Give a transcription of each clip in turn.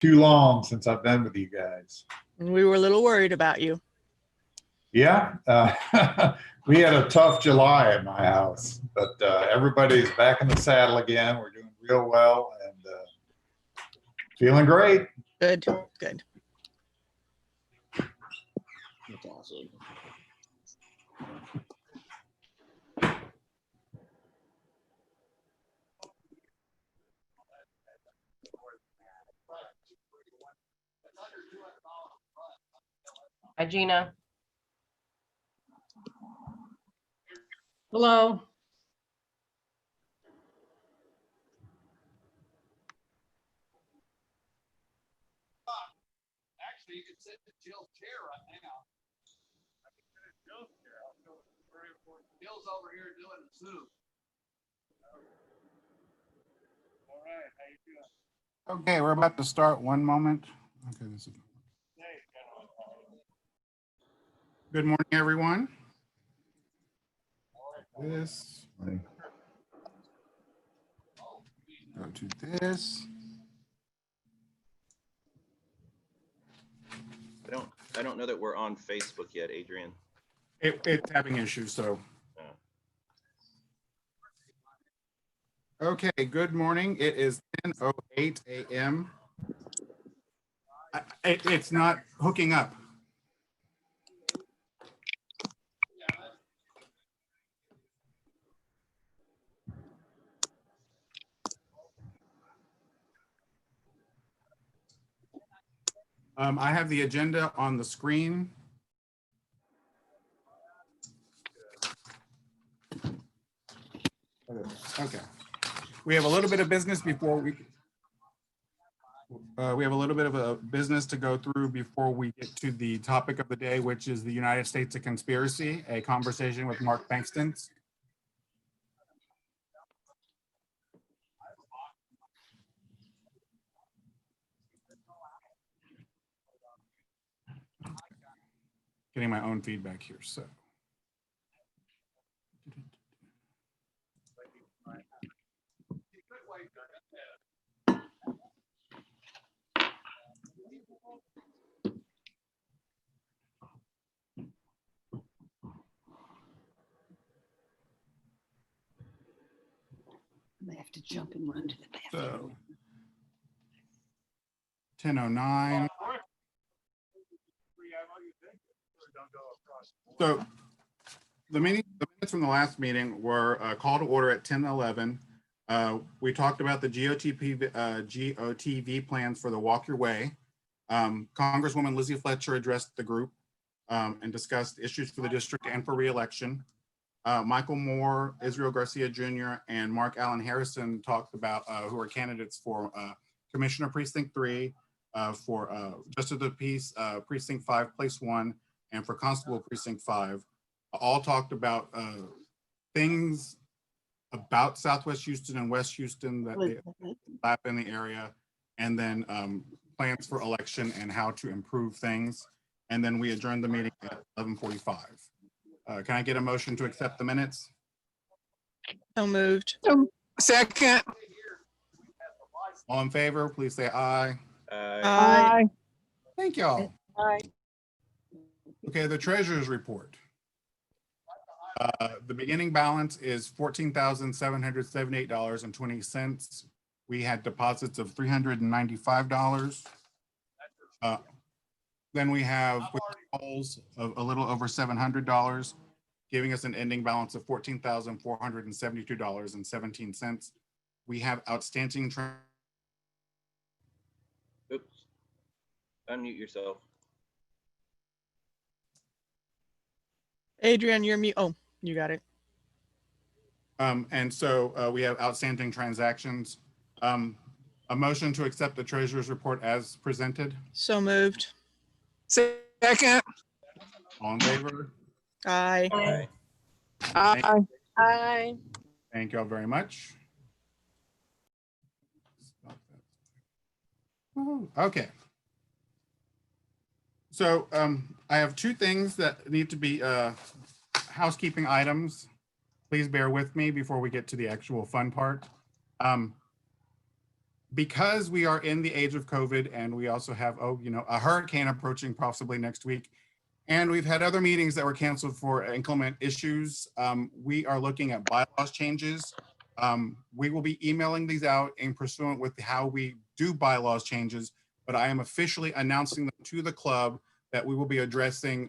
too long since I've been with you guys. And we were a little worried about you. Yeah, we had a tough July at my house, but everybody's back in the saddle again. We're doing real well and feeling great. Good, good. That's awesome. Hi, Gina. Hello. Actually, you can sit in Jill's chair right now. I can sit in Jill's chair. Jill's over here doing the Zoom. All right, how you doing? Okay, we're about to start. One moment. Okay, this is... Good morning, everyone. This. Go to this. I don't know that we're on Facebook yet, Adrian. It's having issues, so. Okay, good morning. It is 10:08 a.m. It's not hooking up. I have the agenda on the screen. Okay. We have a little bit of business before we have a little bit of a business to go through before we get to the topic of the day, which is the United States of Conspiracy, a conversation with Mark Bankston. Getting my own feedback here, so. I have to jump and run to the bathroom. So 10:09. So the minutes from the last meeting were called to order at 10:11. We talked about the GOTV plans for the Walk Your Way. Congresswoman Lizzie Fletcher addressed the group and discussed issues for the district and for re-election. Michael Moore, Israel Garcia Jr., and Mark Allen Harrison talked about who are candidates for Commissioner Precinct 3, for Justice of the Peace, Precinct 5, Place 1, and for Constable Precinct 5. All talked about things about Southwest Houston and West Houston that they lap in the area, and then plans for election and how to improve things. And then we adjourned the meeting at 11:45. Can I get a motion to accept the minutes? So moved. Second. All in favor, please say aye. Aye. Thank y'all. Aye. Okay, the treasurer's report. The beginning balance is $14,778.20. We had deposits of $395. Then we have withdrawals of a little over $700, giving us an ending balance of $14,472.17. We have outstanding. Oops. Unmute yourself. Adrian, you're mute. Oh, you got it. And so we have outstanding transactions. A motion to accept the treasurer's report as presented. So moved. Second. All in favor? Aye. Aye. Aye. Aye. Thank you all very much. Okay. So I have two things that need to be housekeeping items. Please bear with me before we get to the actual fun part. because we are in the age of COVID and we also have, a hurricane approaching possibly next week, and we've had other meetings that were canceled for inclement issues, we are looking at bylaws changes. We will be emailing these out in pursuant with how we do bylaws changes, but I am officially announcing them to the club that we will be addressing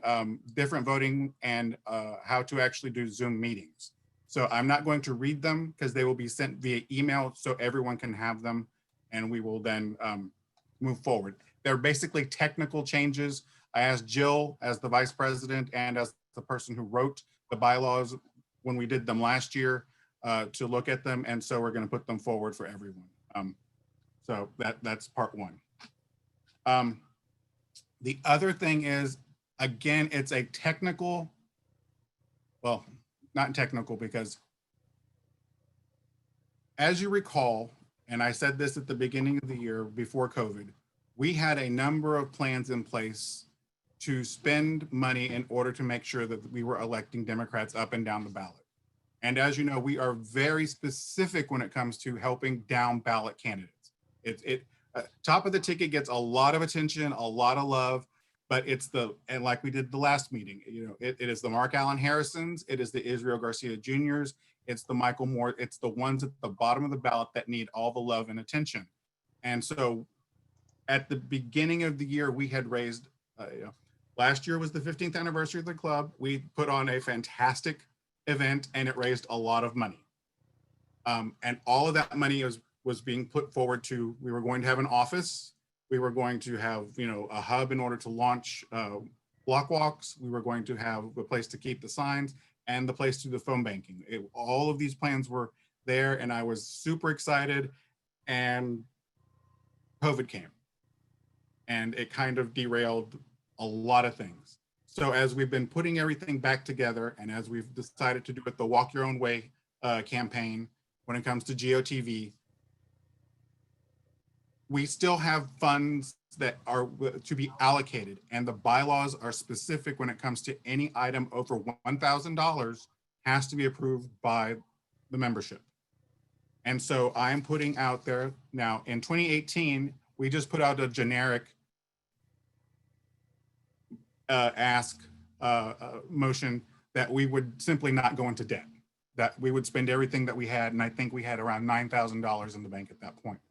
different voting and how to actually do Zoom meetings. So I'm not going to read them because they will be sent via email so everyone can have them, and we will then move forward. They're basically technical changes. I asked Jill as the vice president and as the person who wrote the bylaws when we did them last year to look at them, and so we're going to put them forward for everyone. So that's part one. The other thing is, again, it's a technical, well, not technical, because as you recall, and I said this at the beginning of the year before COVID, we had a number of plans in place to spend money in order to make sure that we were electing Democrats up and down the ballot. And as you know, we are very specific when it comes to helping down ballot candidates. Top of the ticket gets a lot of attention, a lot of love, but and like we did the last meeting, it is the Mark Allen Harrisons, it is the Israel Garcia Juniors, it's the Michael Moore, it's the ones at the bottom of the ballot that need all the love and attention. And so at the beginning of the year, we had raised, last year was the 15th anniversary of the club. We put on a fantastic event and it raised a lot of money. And all of that money was being put forward to, we were going to have an office. We were going to have, a hub in order to launch block walks. We were going to have a place to keep the signs and the place to do the phone banking. All of these plans were there and I was super excited, and COVID came and it kind of derailed a lot of things. So as we've been putting everything back together and as we've decided to do it the Walk Your Own Way campaign when it comes to GOTV, we still have funds that are to be allocated, and the bylaws are specific when it comes to any item over $1,000 has to be approved by the membership. And so I'm putting out there now, in 2018, we just put out a generic motion that we would simply not go into debt, that we would spend everything that we had. And I think we had around $9,000 in the bank at that point.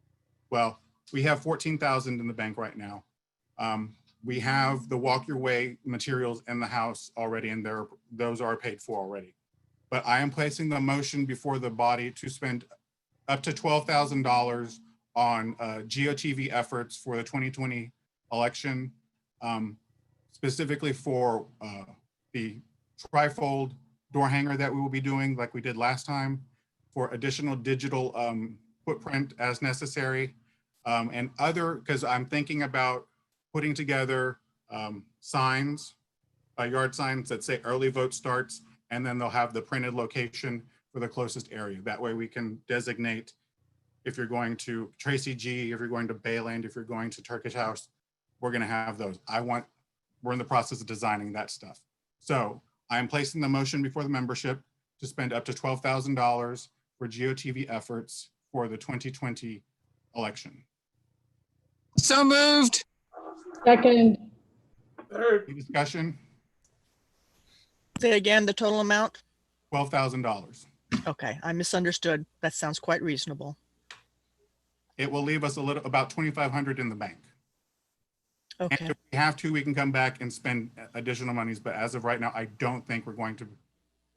Well, we have 14,000 in the bank right now. We have the Walk Your Way materials in the house already, and those are paid for already. But I am placing the motion before the body to spend up to $12,000 on GOTV efforts for the 2020 election, specifically for the trifold door hanger that we will be doing like we did last time, for additional digital footprint as necessary, and other, because I'm thinking about putting together signs, yard signs that say early vote starts, and then they'll have the printed location for the closest area. That way we can designate if you're going to Tracy G, if you're going to Bayland, if you're going to Turkish House, we're going to have those. We're in the process of designing that stuff. So I'm placing the motion before the membership to spend up to $12,000 for GOTV efforts for the 2020 election. So moved. Second. Any discussion? Say again, the total amount? $12,000. Okay, I misunderstood. That sounds quite reasonable. It will leave us about 2,500 in the bank. And Okay, if we have to, we can come back and spend additional monies. But as of right now, I don't think we're going to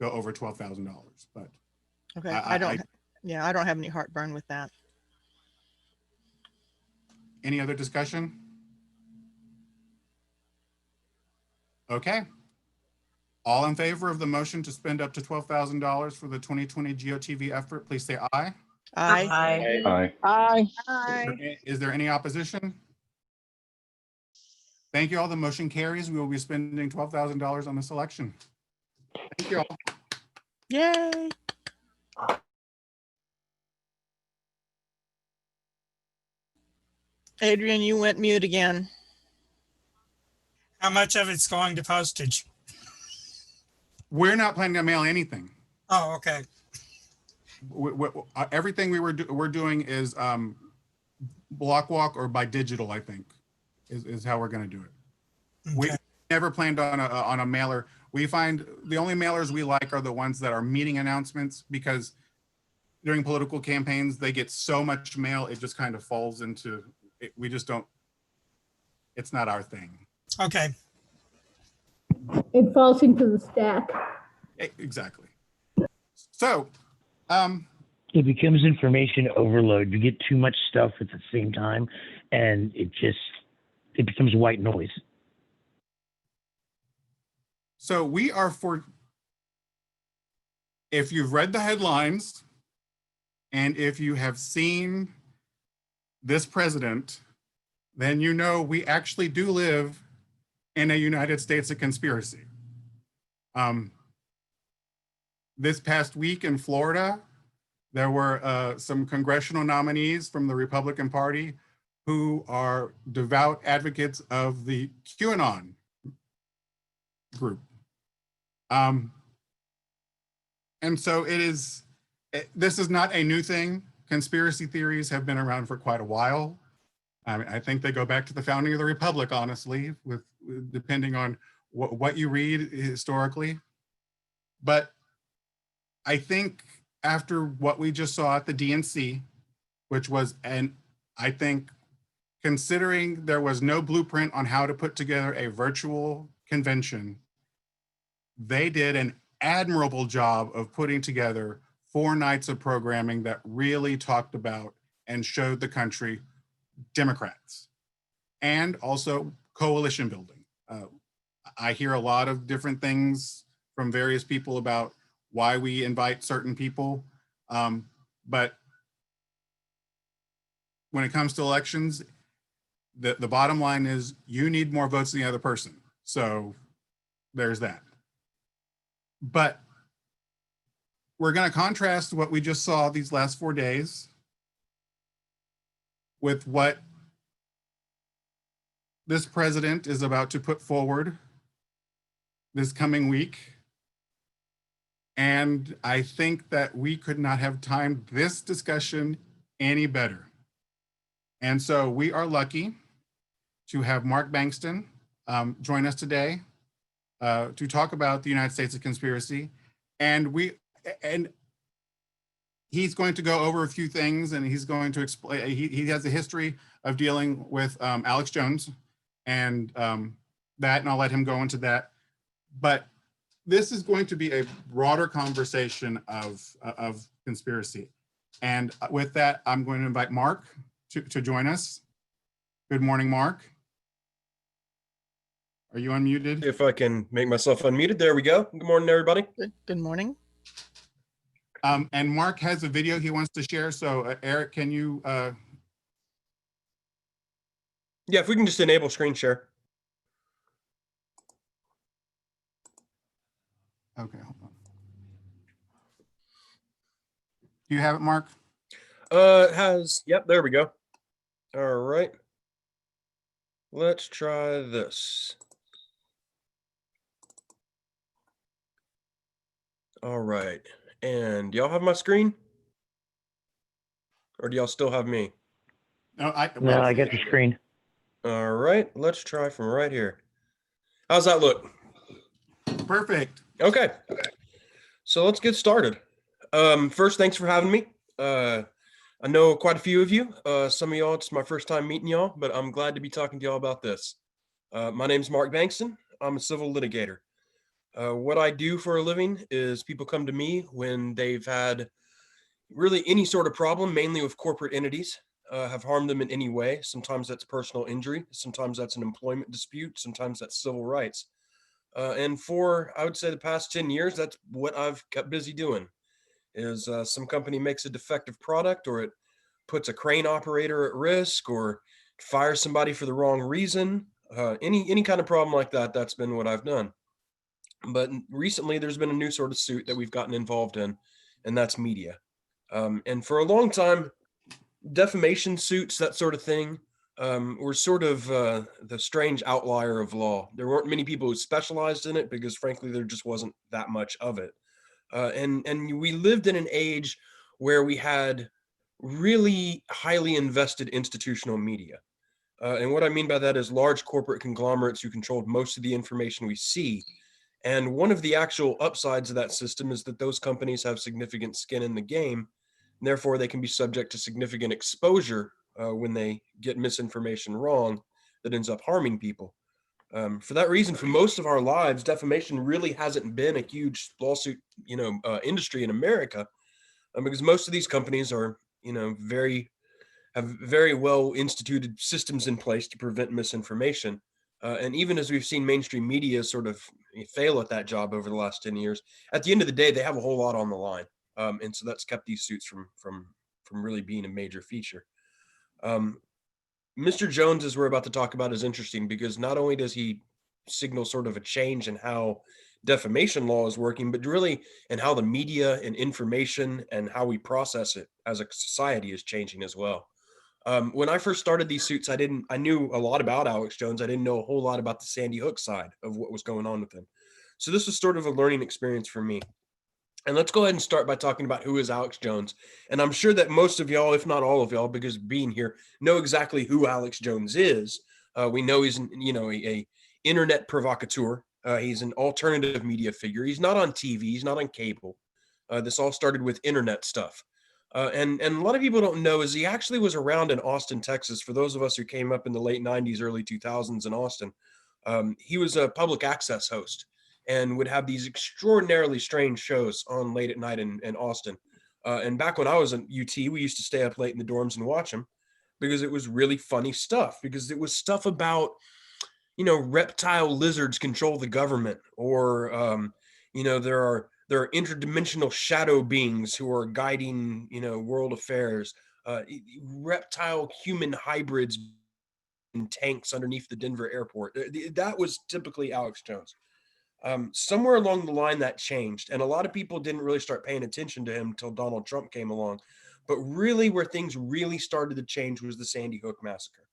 go over $12,000. But okay. I I don't have any heartburn with that. any other discussion? Okay. All in favor of the motion to spend up to $12,000 for the 2020 GOTV effort, please say aye. Aye. Aye. Is there any opposition? Thank you all. The motion carries. We will be spending $12,000 on this election. Thank you all. Yay. Adrian, you went mute again. How much of it's going to postage? We're not planning to mail anything. Oh, okay. Everything we're doing is block walk or by digital, I think, is how we're going to do it. We Okay. never planned on a mailer. We find the only mailers we like are the ones that are meeting announcements, because during political campaigns, they get so much mail, it just kind of falls into, we just don't, it's not our thing. Okay. It falls into the stack. Exactly. So, It becomes information overload. You get too much stuff at the same time, and it becomes white noise. so we are if you've read the headlines and if you have seen this president, then you know we actually do live in a United States of conspiracy. This past week in Florida, there were some congressional nominees from the Republican Party who are devout advocates of the QAnon group. And so this is not a new thing. Conspiracy theories have been around for quite a while. I think they go back to the founding of the Republic, honestly, depending on what you read historically. But I think after what we just saw at the DNC, which was, I think, considering there was no blueprint on how to put together a virtual convention, they did an admirable job of putting together 4 nights of programming that really talked about and showed the country Democrats and also coalition building. I hear a lot of different things from various people about why we invite certain people. But when it comes to elections, the bottom line is you need more votes than the other person. So there's that. But we're going to contrast what we just saw these last 4 days with what this president is about to put forward this coming week. And I think that we could not have timed this discussion any better. And so we are lucky to have Mark Bankston join us today to talk about the United States of conspiracy. And he's going to go over a few things, and he's going to explain, he has a history of dealing with Alex Jones and that, and I'll let him go into that. But this is going to be a broader conversation of conspiracy. And with that, I'm going to invite Mark to join us. Good morning, Mark. Are you unmuted? If I can make myself unmuted, there we go. Good morning, everybody. Good morning. And Mark has a video he wants to share. So Eric, can you? Yeah, if we can just enable screen share. Okay, hold on. Do you have it, Mark? Yep, there we go. All right. Let's try this. All right. And y'all have my screen? Or do y'all still have me? No, I got your screen. All right, let's try from right here. How's that look? Perfect. Okay. So let's get started. First, thanks for having me. I know quite a few of you. Some of y'all, it's my first time meeting y'all, but I'm glad to be talking to y'all about this. My name's Mark Bankston. I'm a civil litigator. What I do for a living is people come to me when they've had really any sort of problem, mainly with corporate entities, have harmed them in any way. Sometimes that's personal injury. Sometimes that's an employment dispute. Sometimes that's civil rights. And for, I would say, the past 10 years, that's what I've kept busy doing. Is some company makes a defective product, or it puts a crane operator at risk, or fires somebody for the wrong reason. Any kind of problem like that, that's been what I've done. But recently, there's been a new sort of suit that we've gotten involved in, and that's media. And for a long time, defamation suits, that sort of thing, were sort of the strange outlier of law. There weren't many people who specialized in it because, frankly, there just wasn't that much of it. And we lived in an age where we had really highly invested institutional media. And what I mean by that is large corporate conglomerates who controlled most of the information we see. And one of the actual upsides of that system is that those companies have significant skin in the game. And therefore, they can be subject to significant exposure when they get misinformation wrong that ends up harming people. For that reason, for most of our lives, defamation really hasn't been a huge lawsuit, industry in America, because most of these companies are, have very well instituted systems in place to prevent misinformation. And even as we've seen mainstream media sort of fail at that job over the last 10 years, at the end of the day, they have a whole lot on the line. And so that's kept these suits from really being a major feature. Mr. Jones, as we're about to talk about, is interesting because not only does he signal sort of a change in how defamation law is working, but really in how the media and information and how we process it as a society is changing as well. When I first started these suits, I knew a lot about Alex Jones. I didn't know a whole lot about the Sandy Hook side of what was going on with him. So this was sort of a learning experience for me. And let's go ahead and start by talking about who is Alex Jones. And I'm sure that most of y'all, if not all of y'all, because being here, know exactly who Alex Jones is. We know he's a internet provocateur. He's an alternative media figure. He's not on TV. He's not on cable. This all started with internet stuff. And a lot of people don't know is he actually was around in Austin, Texas. For those of us who came up in the late 90s, early 2000s in Austin, he was a public access host and would have these extraordinarily strange shows on late at night in Austin. And back when I was at UT, we used to stay up late in the dorms and watch him because it was really funny stuff, because it was stuff about, reptile lizards control the government, or, there are interdimensional shadow beings who are guiding, world affairs, reptile human hybrids in tanks underneath the Denver airport. That was typically Alex Jones. Somewhere along the line that changed, and a lot of people didn't really start paying attention to him until Donald Trump came along. But really where things really started to change was the Sandy Hook massacre.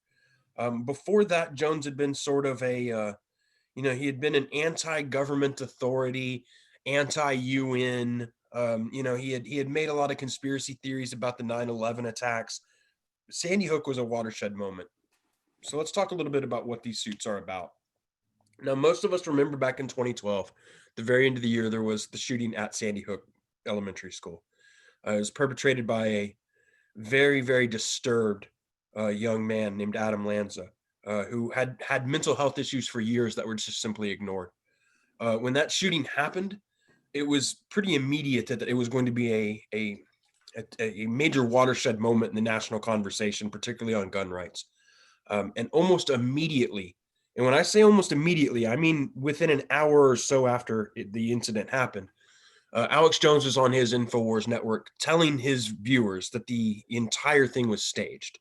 Before that, Jones had been sort of he had been an anti-government authority, anti-UN. He had made a lot of conspiracy theories about the 9/11 attacks. Sandy Hook was a watershed moment. So let's talk a little bit about what these suits are about. Now, most of us remember back in 2012, the very end of the year, there was the shooting at Sandy Hook Elementary School. It was perpetrated by a very, very disturbed young man named Adam Lanza, who had mental health issues for years that were just simply ignored. When that shooting happened, it was pretty immediate that it was going to be a major watershed moment in the national conversation, particularly on gun rights. And almost immediately, and when I say almost immediately, I mean within an hour or so after the incident happened, Alex Jones was on his Infowars network telling his viewers that the entire thing was staged.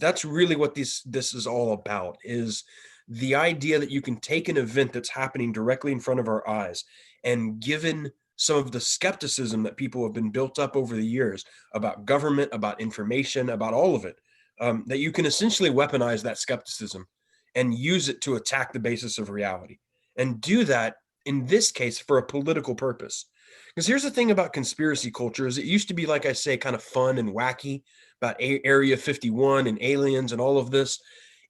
That's really what this is all about, is the idea that you can take an event that's happening directly in front of our eyes, and given some of the skepticism that people have been built up over the years about government, about information, about all of it, that you can essentially weaponize that skepticism and use it to attack the basis of reality, and do that in this case for a political purpose. Because here's the thing about conspiracy culture is it used to be, like I say, kind of fun and wacky about Area 51 and aliens and all of this.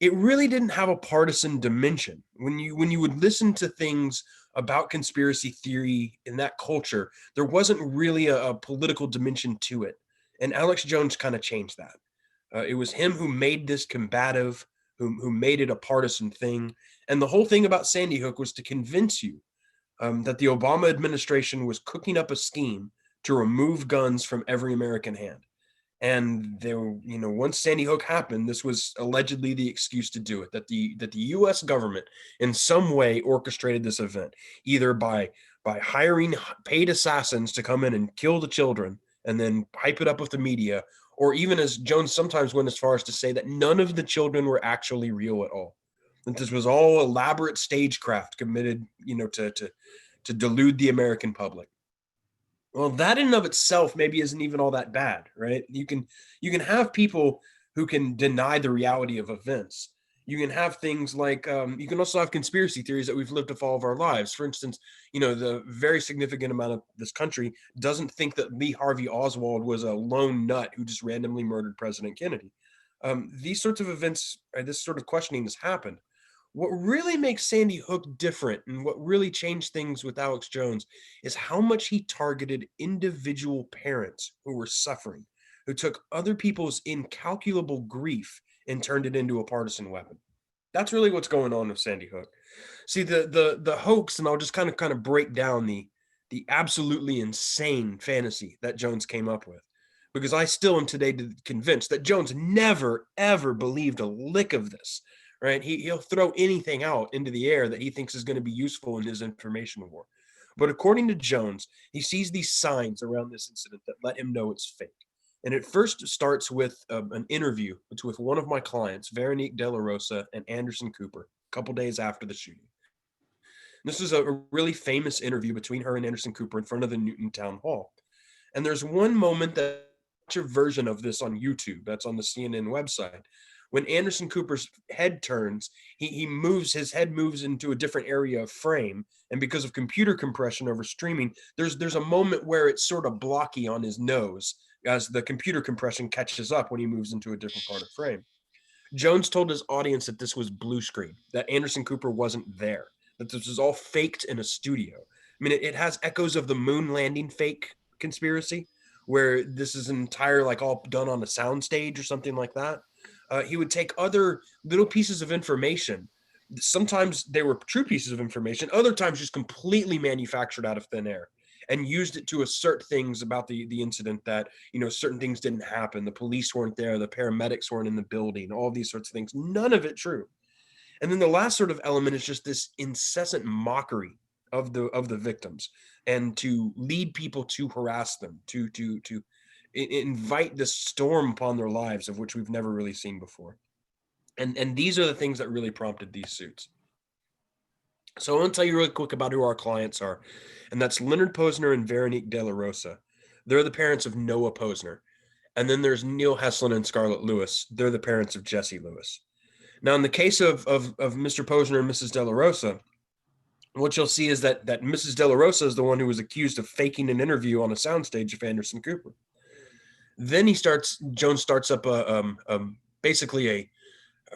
It really didn't have a partisan dimension. When you would listen to things about conspiracy theory in that culture, there wasn't really a political dimension to it. And Alex Jones kind of changed that. It was him who made this combative, who made it a partisan thing. And the whole thing about Sandy Hook was to convince you that the Obama administration was cooking up a scheme to remove guns from every American hand. And once Sandy Hook happened, this was allegedly the excuse to do it, that the U.S. government in some way orchestrated this event, either by hiring paid assassins to come in and kill the children and then hype it up with the media, or even, as Jones sometimes went as far as to say, that none of the children were actually real at all. That this was all elaborate stagecraft committed, to delude the American public. Well, that in and of itself maybe isn't even all that bad, right? You can have people who can deny the reality of events, You can have things like, you can also have conspiracy theories that we've lived with all of our lives. For instance, the very significant amount of this country doesn't think that Lee Harvey Oswald was a lone nut who just randomly murdered President Kennedy. These sorts of events, this sort of questioning has happened. What really makes Sandy Hook different and what really changed things with Alex Jones is how much he targeted individual parents who were suffering, who took other people's incalculable grief and turned it into a partisan weapon. That's really what's going on with Sandy Hook. See, the hoax, and I'll just kind of break down the absolutely insane fantasy that Jones came up with, because I still am today convinced that Jones never ever believed a lick of this. Right? He'll throw anything out into the air that he thinks is going to be useful in his information war. But according to Jones, he sees these signs around this incident that let him know it's fake. And it first starts with an interview with one of my clients, Veronique De La Rosa and Anderson Cooper, a couple days after the shooting. This is a really famous interview between her and Anderson Cooper in front of the Newton Town Hall. And there's one moment that a version of this on YouTube, that's on the CNN website. When Anderson Cooper's head turns, his head moves into a different area of frame. And because of computer compression over streaming, there's a moment where it's sort of blocky on his nose as the computer compression catches up when he moves into a different part of frame. Jones told his audience that this was blue screen, that Anderson Cooper wasn't there, that this was all faked in a studio. I mean, it has echoes of the moon landing fake conspiracy, where this is an entire, like, all done on a soundstage or something like that. He would take other little pieces of information. Sometimes they were true pieces of information, other times just completely manufactured out of thin air, and used it to assert things about the incident that, certain things didn't happen. The police weren't there. The paramedics weren't in the building, all these sorts of things. None of it true. And then the last sort of element is just this incessant mockery of the victims, and to lead people to harass them, to invite this storm upon their lives of which we've never really seen before. And these are the things that really prompted these suits. So I want to tell you really quick about who our clients are, and that's Leonard Posner and Veronique De La Rosa. They're the parents of Noah Posner. And then there's Neil Heslin and Scarlett Lewis. They're the parents of Jesse Lewis. Now, in the case of Mr. Posner and Mrs. De La Rosa, what you'll see is that Mrs. De La Rosa is the one who was accused of faking an interview on a soundstage of Anderson Cooper. Then Jones starts up basically a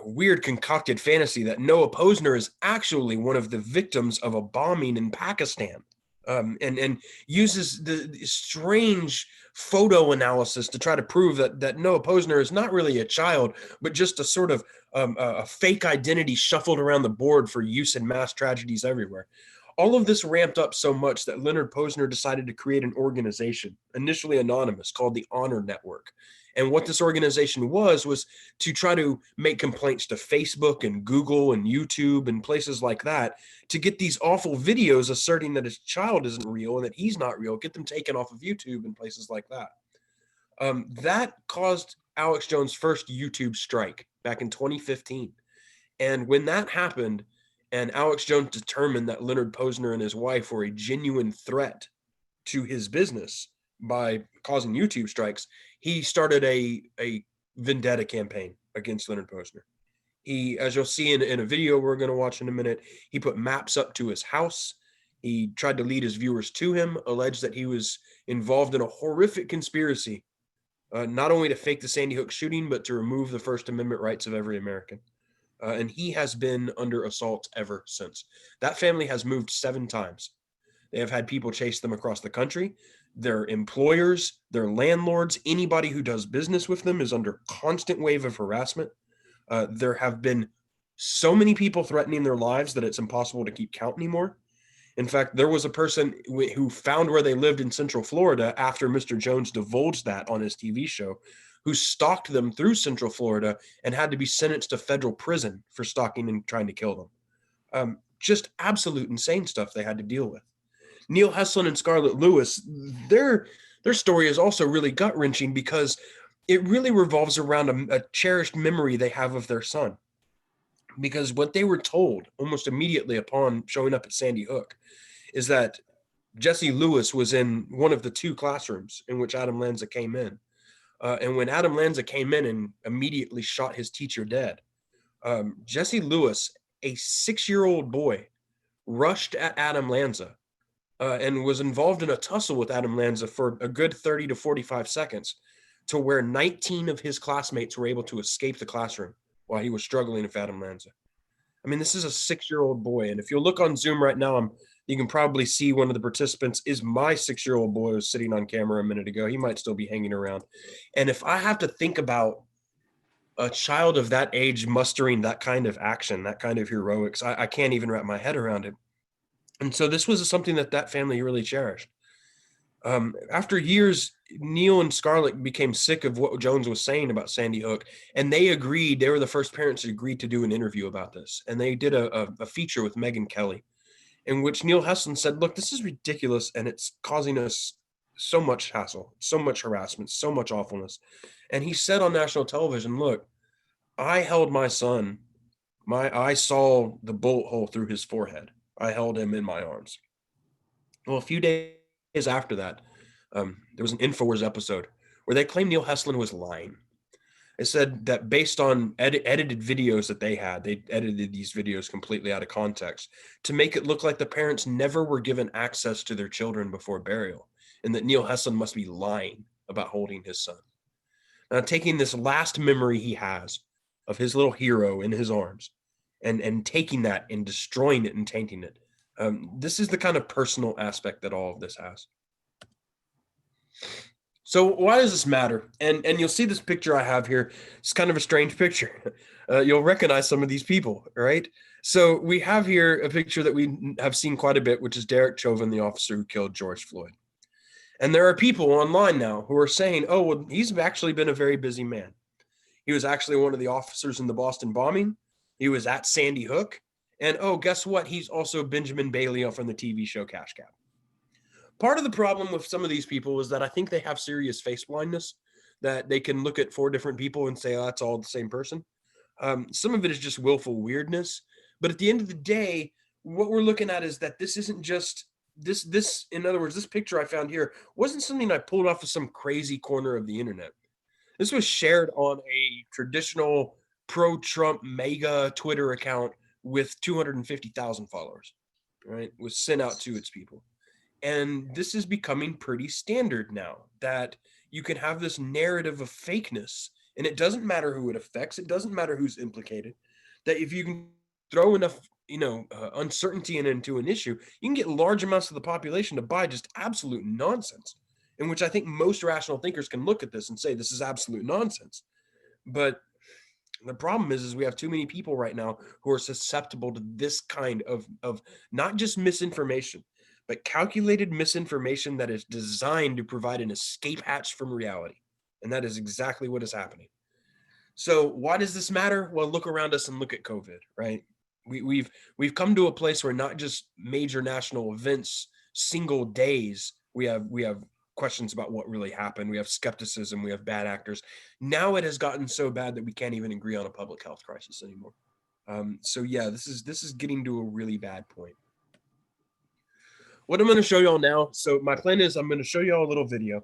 weird concocted fantasy that Noah Posner is actually one of the victims of a bombing in Pakistan, and uses the strange photo analysis to try to prove that Noah Posner is not really a child, but just a sort of a fake identity shuffled around the board for use in mass tragedies everywhere. All of this ramped up so much that Leonard Posner decided to create an organization, initially anonymous, called the Honor Network. And what this organization was to try to make complaints to Facebook and Google and YouTube and places like that to get these awful videos asserting that his child isn't real and that he's not real, get them taken off of YouTube and places like that. That caused Alex Jones' first YouTube strike back in 2015. And when that happened, and Alex Jones determined that Leonard Posner and his wife were a genuine threat to his business by causing YouTube strikes, he started a vendetta campaign against Leonard Posner. He, as you'll see in a video we're going to watch in a minute, he put maps up to his house. He tried to lead his viewers to him, alleged that he was involved in a horrific conspiracy, not only to fake the Sandy Hook shooting, but to remove the First Amendment rights of every American. And he has been under assault ever since. That family has moved 7 times. They have had people chase them across the country. Their employers, their landlords, anybody who does business with them is under constant wave of harassment. There have been so many people threatening their lives that it's impossible to keep count anymore. In fact, there was a person who found where they lived in Central Florida after Mr. Jones divulged that on his TV show, who stalked them through Central Florida and had to be sentenced to federal prison for stalking and trying to kill them. Just absolute insane stuff they had to deal with. Neil Heslin and Scarlett Lewis, their story is also really gut-wrenching because it really revolves around a cherished memory they have of their son. Because what they were told almost immediately upon showing up at Sandy Hook is that Jesse Lewis was in one of the 2 classrooms in which Adam Lanza came in. And when Adam Lanza came in and immediately shot his teacher dead, Jesse Lewis, a 6-year-old boy, rushed at Adam Lanza and was involved in a tussle with Adam Lanza for a good 30 to 45 seconds, to where 19 of his classmates were able to escape the classroom while he was struggling with Adam Lanza. I mean, this is a 6-year-old boy. And if you look on Zoom right now, you can probably see one of the participants is my 6-year-old boy who was sitting on camera a minute ago. He might still be hanging around. And if I have to think about a child of that age mustering that kind of action, that kind of heroics, I can't even wrap my head around it. And so this was something that family really cherished. After years, Neil and Scarlett became sick of what Jones was saying about Sandy Hook, and they agreed. They were the first parents to agree to do an interview about this, and they did a feature with Megyn Kelly, in which Neil Heslin said, look, this is ridiculous, and it's causing us so much hassle, so much harassment, so much awfulness. And he said on national television, look, I held my son. I saw the bullet hole through his forehead. I held him in my arms. Well, a few days after that, there was an Infowars episode where they claimed Neil Heslin was lying. They said that based on edited videos that they had, they edited these videos completely out of context to make it look like the parents never were given access to their children before burial, and that Neil Heslin must be lying about holding his son. Now, taking this last memory he has of his little hero in his arms and taking that and destroying it and tainting it. This is the kind of personal aspect that all of this has. So why does this matter? And you'll see this picture I have here. It's kind of a strange picture. You'll recognize some of these people, right? So we have here a picture that we have seen quite a bit, which is Derek Chauvin, the officer who killed George Floyd. And there are people online now who are saying, oh, well, he's actually been a very busy man. He was actually one of the officers in the Boston bombing. He was at Sandy Hook. And oh, guess what? He's also Benjamin Bailey from the TV show Cash Cab. Part of the problem with some of these people is that I think they have serious face blindness, that they can look at 4 different people and say, oh, that's all the same person. Some of it is just willful weirdness. But at the end of the day, what we're looking at is that this isn't just this, in other words, this picture I found here wasn't something I pulled off of some crazy corner of the internet. This was shared on a traditional pro-Trump mega Twitter account with 250,000 followers, right? It was sent out to its people. And this is becoming pretty standard now, that you can have this narrative of fakeness, and it doesn't matter who it affects. It doesn't matter who's implicated. That if you can throw enough, uncertainty into an issue, you can get large amounts of the population to buy just absolute nonsense, in which I think most rational thinkers can look at this and say, this is absolute nonsense. But the problem is we have too many people right now who are susceptible to this kind of not just misinformation, but calculated misinformation that is designed to provide an escape hatch from reality. And that is exactly what is happening. So why does this matter? Well, look around us and look at COVID, right? We've come to a place where not just major national events, single days, we have questions about what really happened. We have skepticism. We have bad actors. Now it has gotten so bad that we can't even agree on a public health crisis anymore. So yeah, this is getting to a really bad point. What I'm going to show y'all now. So my plan is I'm going to show y'all a little video,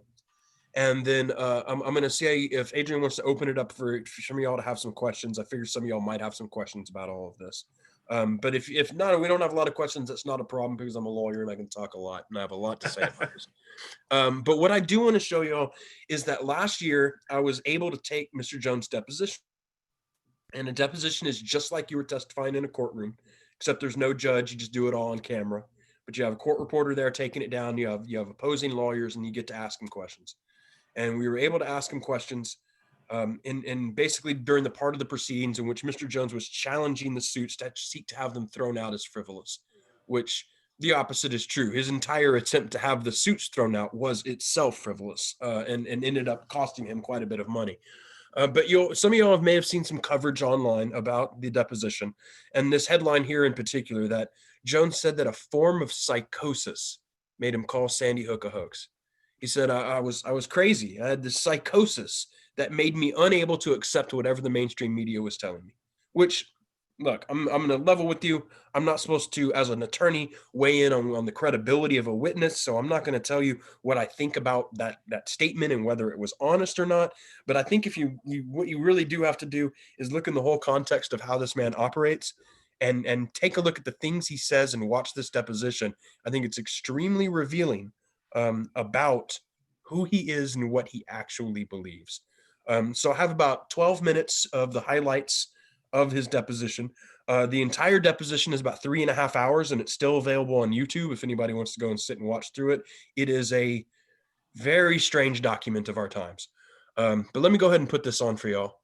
and then I'm going to see if Adrian wants to open it up for some of y'all to have some questions. I figure some of y'all might have some questions about all of this. But if not, we don't have a lot of questions. That's not a problem because I'm a lawyer and I can talk a lot and I have a lot to say about this. But what I do want to show y'all is that last year I was able to take Mr. Jones' deposition. And a deposition is just like you were testifying in a courtroom, except there's no judge. You just do it all on camera. But you have a court reporter there taking it down. You have opposing lawyers, and you get to ask them questions. And we were able to ask him questions in basically during the part of the proceedings in which Mr. Jones was challenging the suits to seek to have them thrown out as frivolous, which the opposite is true. His entire attempt to have the suits thrown out was itself frivolous and ended up costing him quite a bit of money. But some of y'all may have seen some coverage online about the deposition, and this headline here in particular, that Jones said that a form of psychosis made him call Sandy Hook a hoax. He said, I was crazy. I had this psychosis that made me unable to accept whatever the mainstream media was telling me, which look, I'm going to level with you. I'm not supposed to, as an attorney, weigh in on the credibility of a witness. So I'm not going to tell you what I think about that statement and whether it was honest or not. But I think if what you really do have to do is look in the whole context of how this man operates and take a look at the things he says and watch this deposition. I think it's extremely revealing about who he is and what he actually believes. So I have about 12 minutes of the highlights of his deposition. The entire deposition is about 3.5 hours, and it's still available on YouTube if anybody wants to go and sit and watch through it. It is a very strange document of our times. But let me go ahead and put this on for y'all,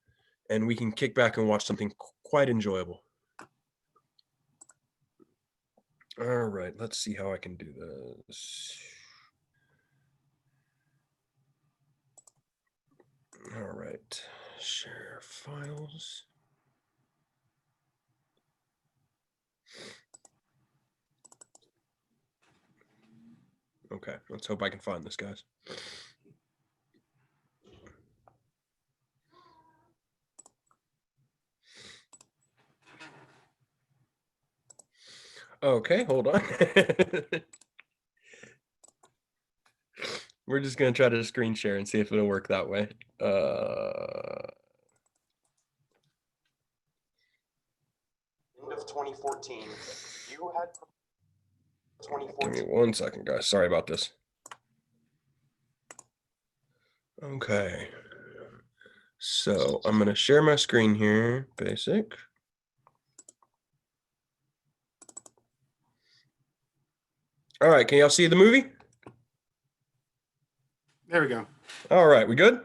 and we can kick back and watch something quite enjoyable. All right, let's see how I can do this. All right, share files. Okay, let's hope I can find this, guys. Okay, hold on. We're just going to try to screen share and see if it'll work that way. End of 2014, you had 2014. Give me 1 second, guys. Sorry about this. Okay. So I'm going to share my screen here. Basic. All right. Can y'all see the movie? There we go. All right. We good?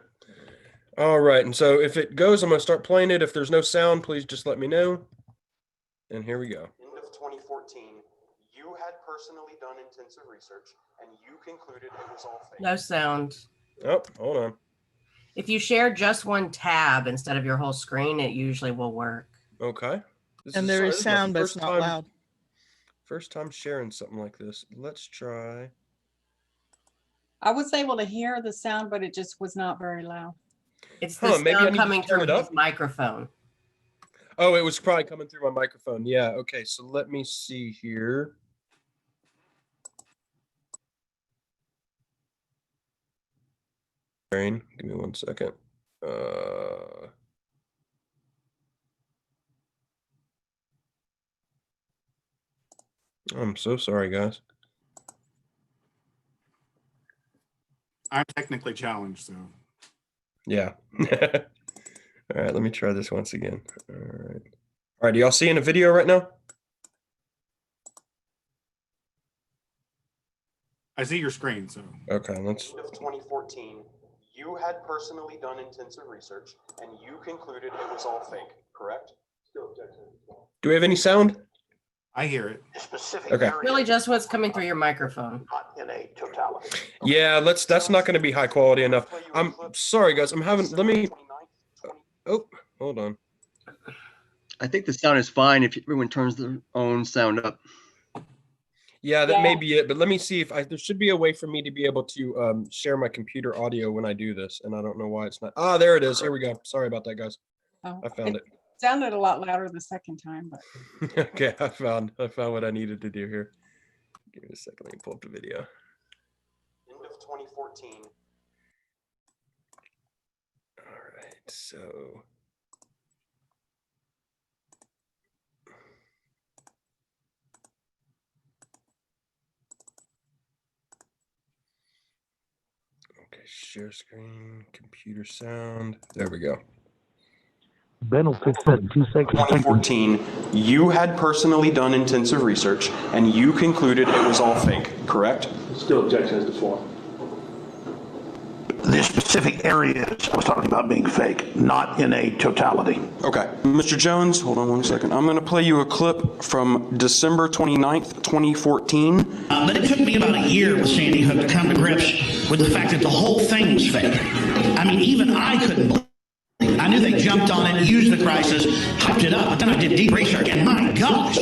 All right. And so if it goes, I'm going to start playing it. If there's no sound, please just let me know. And here we go. End of 2014, you had personally done intensive research and you concluded it was all fake. No sound. Oh, hold on. If you share just one tab instead of your whole screen, it usually will work. Okay. And there is sound, but it's not loud. First time sharing something like this. Let's try. I was able to hear the sound, but it just was not very loud. It's the maybe I sound need to coming turn through it up. his microphone. Oh, it was probably coming through my microphone. Yeah. Okay. So let me see here. Give me 1 second. I'm so sorry, guys. I'm technically challenged, so. Yeah. All right, let me try this once again. All right. All right, do y'all see in a video right now? I see your screen, so. Okay, let's. Of 2014, you had personally done intensive research and you concluded it was all fake, correct? Do we have any sound? I hear it. Okay. Really just what's coming through your microphone. Yeah, that's not going to be high quality enough. I'm sorry, guys. Let me. Oh, hold on. I think the sound is fine if everyone turns their own sound up. Yeah, that may be it. But let me see if there should be a way for me to be able to share my computer audio when I do this. And I don't know why it's not. Ah, there it is. Here we go. Sorry about that, guys. Oh, I found it. Sounded a lot louder the second time, but Okay, I found what I needed to do here. Give me a second. Let me pull up the video. End of 2014. All right, so. Okay, share screen, computer sound. There we go. Ben will fix that in 2 seconds. 2014, you had personally done intensive research and you concluded it was all fake, correct? Still objection as to form. The specific areas I was talking about being fake, not in a totality. Okay. Mr. Jones, hold on 1 second. I'm going to play you a clip from December 29th, 2014. But it took me about a year with Sandy Hook to come to grips with the fact that the whole thing was fake. I mean, even I couldn't believe it. I knew they jumped on it, used the crisis, hyped it up, but then I did deep research, and my gosh,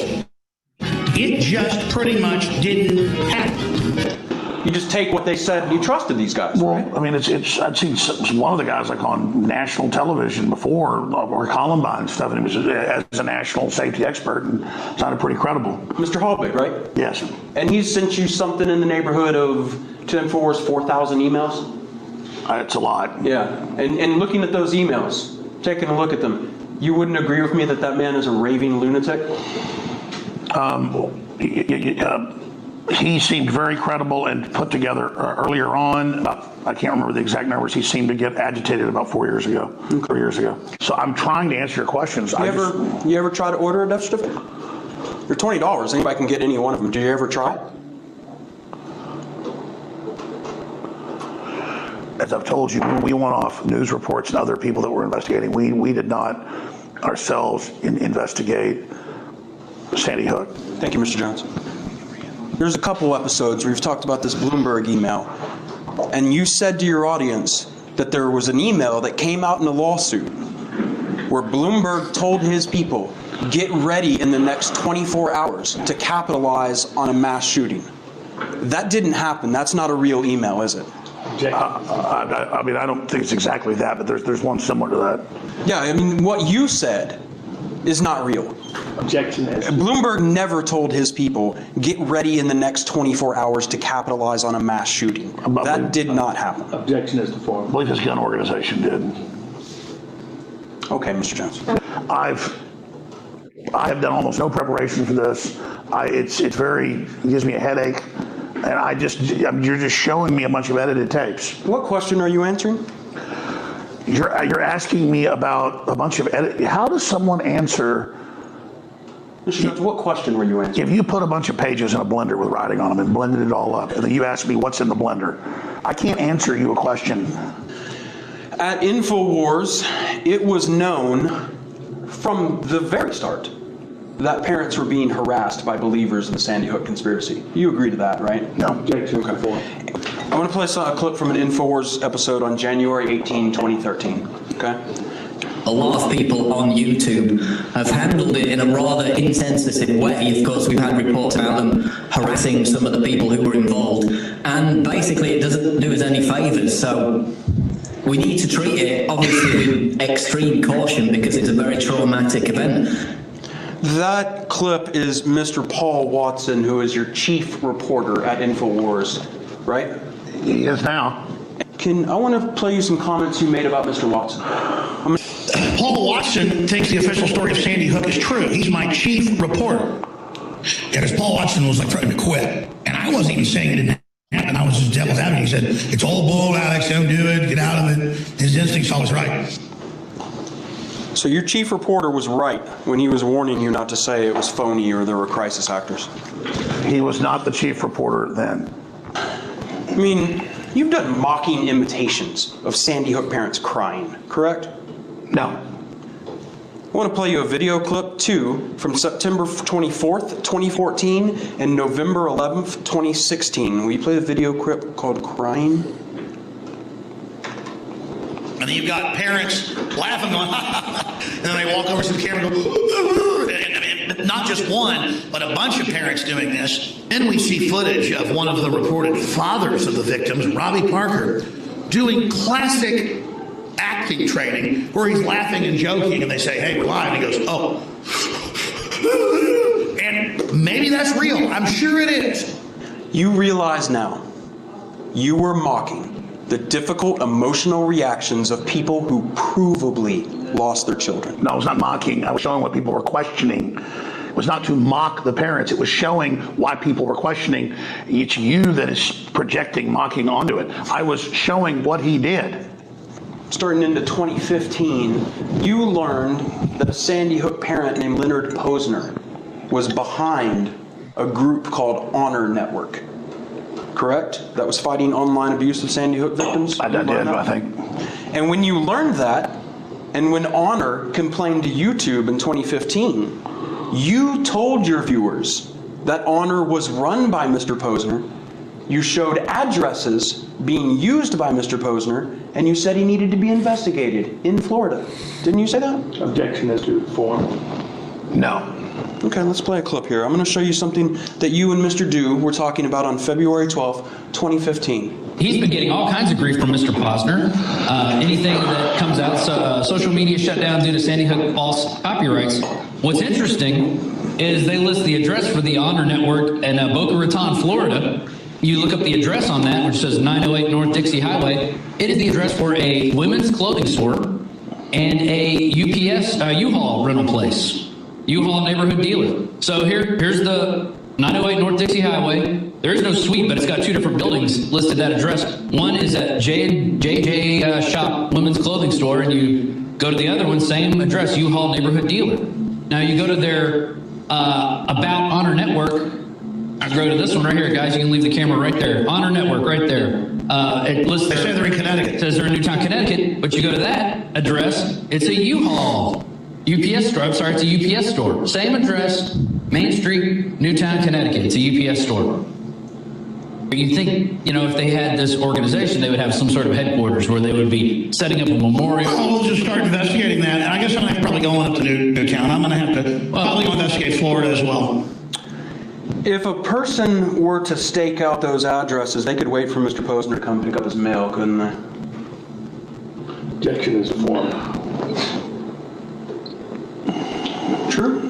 it just pretty much didn't happen. You just take what they said and you trusted these guys, right? Well, I mean, I'd seen one of the guys like on national television before, or Columbine stuff, and he was as a national safety expert and sounded pretty credible. Mr. Hallbig, right? Yes. And he's sent you something in the neighborhood of 4,000 emails? It's a lot. Yeah, and looking at those emails, taking a look at them, you wouldn't agree with me that that man is a raving lunatic? He seemed very credible and put together earlier on. I can't remember the exact numbers. He seemed to get agitated about 4 years ago, 3 years ago. So I'm trying to answer your questions. You ever try to order a death certificate? They're $20. Anybody can get any one of them. Do you ever try? As I've told you, we went off news reports and other people that were investigating. We did not ourselves investigate Sandy Hook. Thank you, Mr. Jones. There's a couple episodes where you've talked about this Bloomberg email, and you said to your audience that there was an email that came out in a lawsuit where Bloomberg told his people, get ready in the next 24 hours to capitalize on a mass shooting. That didn't happen. That's not a real email, is it? I mean, I don't think it's exactly that, but there's one similar to that. Yeah, I mean, what you said is not real. Objection is. Bloomberg never told his people, get ready in the next 24 hours to capitalize on a mass shooting. That did not happen. Objection is the form. I believe his gun organization did. Okay, Mr. Jones. I have done almost no preparation for this. It gives me a headache. And you're just showing me a bunch of edited tapes. What question are you answering? You're asking me about a bunch of how does someone answer? Mr. Jones, what question were you answering? If you put a bunch of pages in a blender with writing on them and blended it all up, and then you ask me what's in the blender, I can't answer you a question. At Infowars, it was known from the very start that parents were being harassed by believers in the Sandy Hook conspiracy. You agree to that, right? No. Objection. Okay. I want to play a clip from an Infowars episode on January 18, 2013. Okay? A lot of people on YouTube have handled it in a rather insensitive way. Of course, we've had reports about them harassing some of the people who were involved, and basically it doesn't do us any favors. So we need to treat it, obviously, with extreme caution because it's a very traumatic event. That clip is Mr. Paul Watson, who is your chief reporter at Infowars, right? He is now. I want to play you some comments you made about Mr. Watson. Paul Watson thinks the official story of Sandy Hook is true. He's my chief reporter. Yeah, because Paul Watson was like threatening to quit. And I wasn't even saying it didn't happen. I was just devil's advocate. He said, it's all bull, Alex, don't do it, get out of it. His instinct's always right. So your chief reporter was right when he was warning you not to say it was phony or there were crisis actors. He was not the chief reporter then. I mean, you've done mocking imitations of Sandy Hook parents crying, correct? No. I want to play you a video clip, too, from September 24th, 2014 and November 11th, 2016. Will you play the video clip called Crying? And then you've got parents laughing, going, and then they walk over to the camera and go, I mean, not just one, but a bunch of parents doing this. Then we see footage of one of the reported fathers of the victims, Robbie Parker, doing classic acting training where he's laughing and joking, and they say, hey, we're live. And he goes, oh. And maybe that's real. I'm sure it is. You realize now you were mocking the difficult emotional reactions of people who provably lost their children. No, I was not mocking. I was showing what people were questioning. It was not to mock the parents. It was showing why people were questioning. It's you that is projecting mocking onto it. I was showing what he did. Starting into 2015, you learned that a Sandy Hook parent named Leonard Posner was behind a group called Honor Network. Correct? That was fighting online abuse of Sandy Hook victims? I did, I think. And when you learned that, and when Honor complained to YouTube in 2015, you told your viewers that Honor was run by Mr. Posner. You showed addresses being used by Mr. Posner, and you said he needed to be investigated in Florida. Didn't you say that? Objection is to form. No. Okay, let's play a clip here. I'm going to show you something that you and Mr. Dew were talking about on February 12th, 2015. He's been getting all kinds of grief from Mr. Posner. Anything that comes out, social media shut down due to Sandy Hook false copyrights. What's interesting is they list the address for the Honor Network in Boca Raton, Florida. You look up the address on that, which says 908 North Dixie Highway. It is the address for a women's clothing store and a UPS U-Haul rental place. U-Haul neighborhood dealer. So here's the 908 North Dixie Highway. There is no suite, but it's got two different buildings listed that address. One is at JJ Shop Women's Clothing Store, and you go to the other one, same address, U-Haul neighborhood dealer. Now you go to their About Honor Network. I go to this one right here, guys. You can leave the camera right there. Honor Network right there. It lists. They say they're in Connecticut. It says they're in Newtown, Connecticut, but you go to that address, it's a U-Haul UPS store. I'm sorry, it's a UPS store. Same address, Main Street, Newtown, Connecticut. It's a UPS store. You think, if they had this organization, they would have some sort of headquarters where they would be setting up a memorial. Well, we'll just start investigating that. And I guess I'm going to probably go on up to Newtown. I'm going to have to probably go investigate Florida as well. If a person were to stake out those addresses, they could wait for Mr. Posner to come pick up his mail, couldn't they? Objection is formed. True.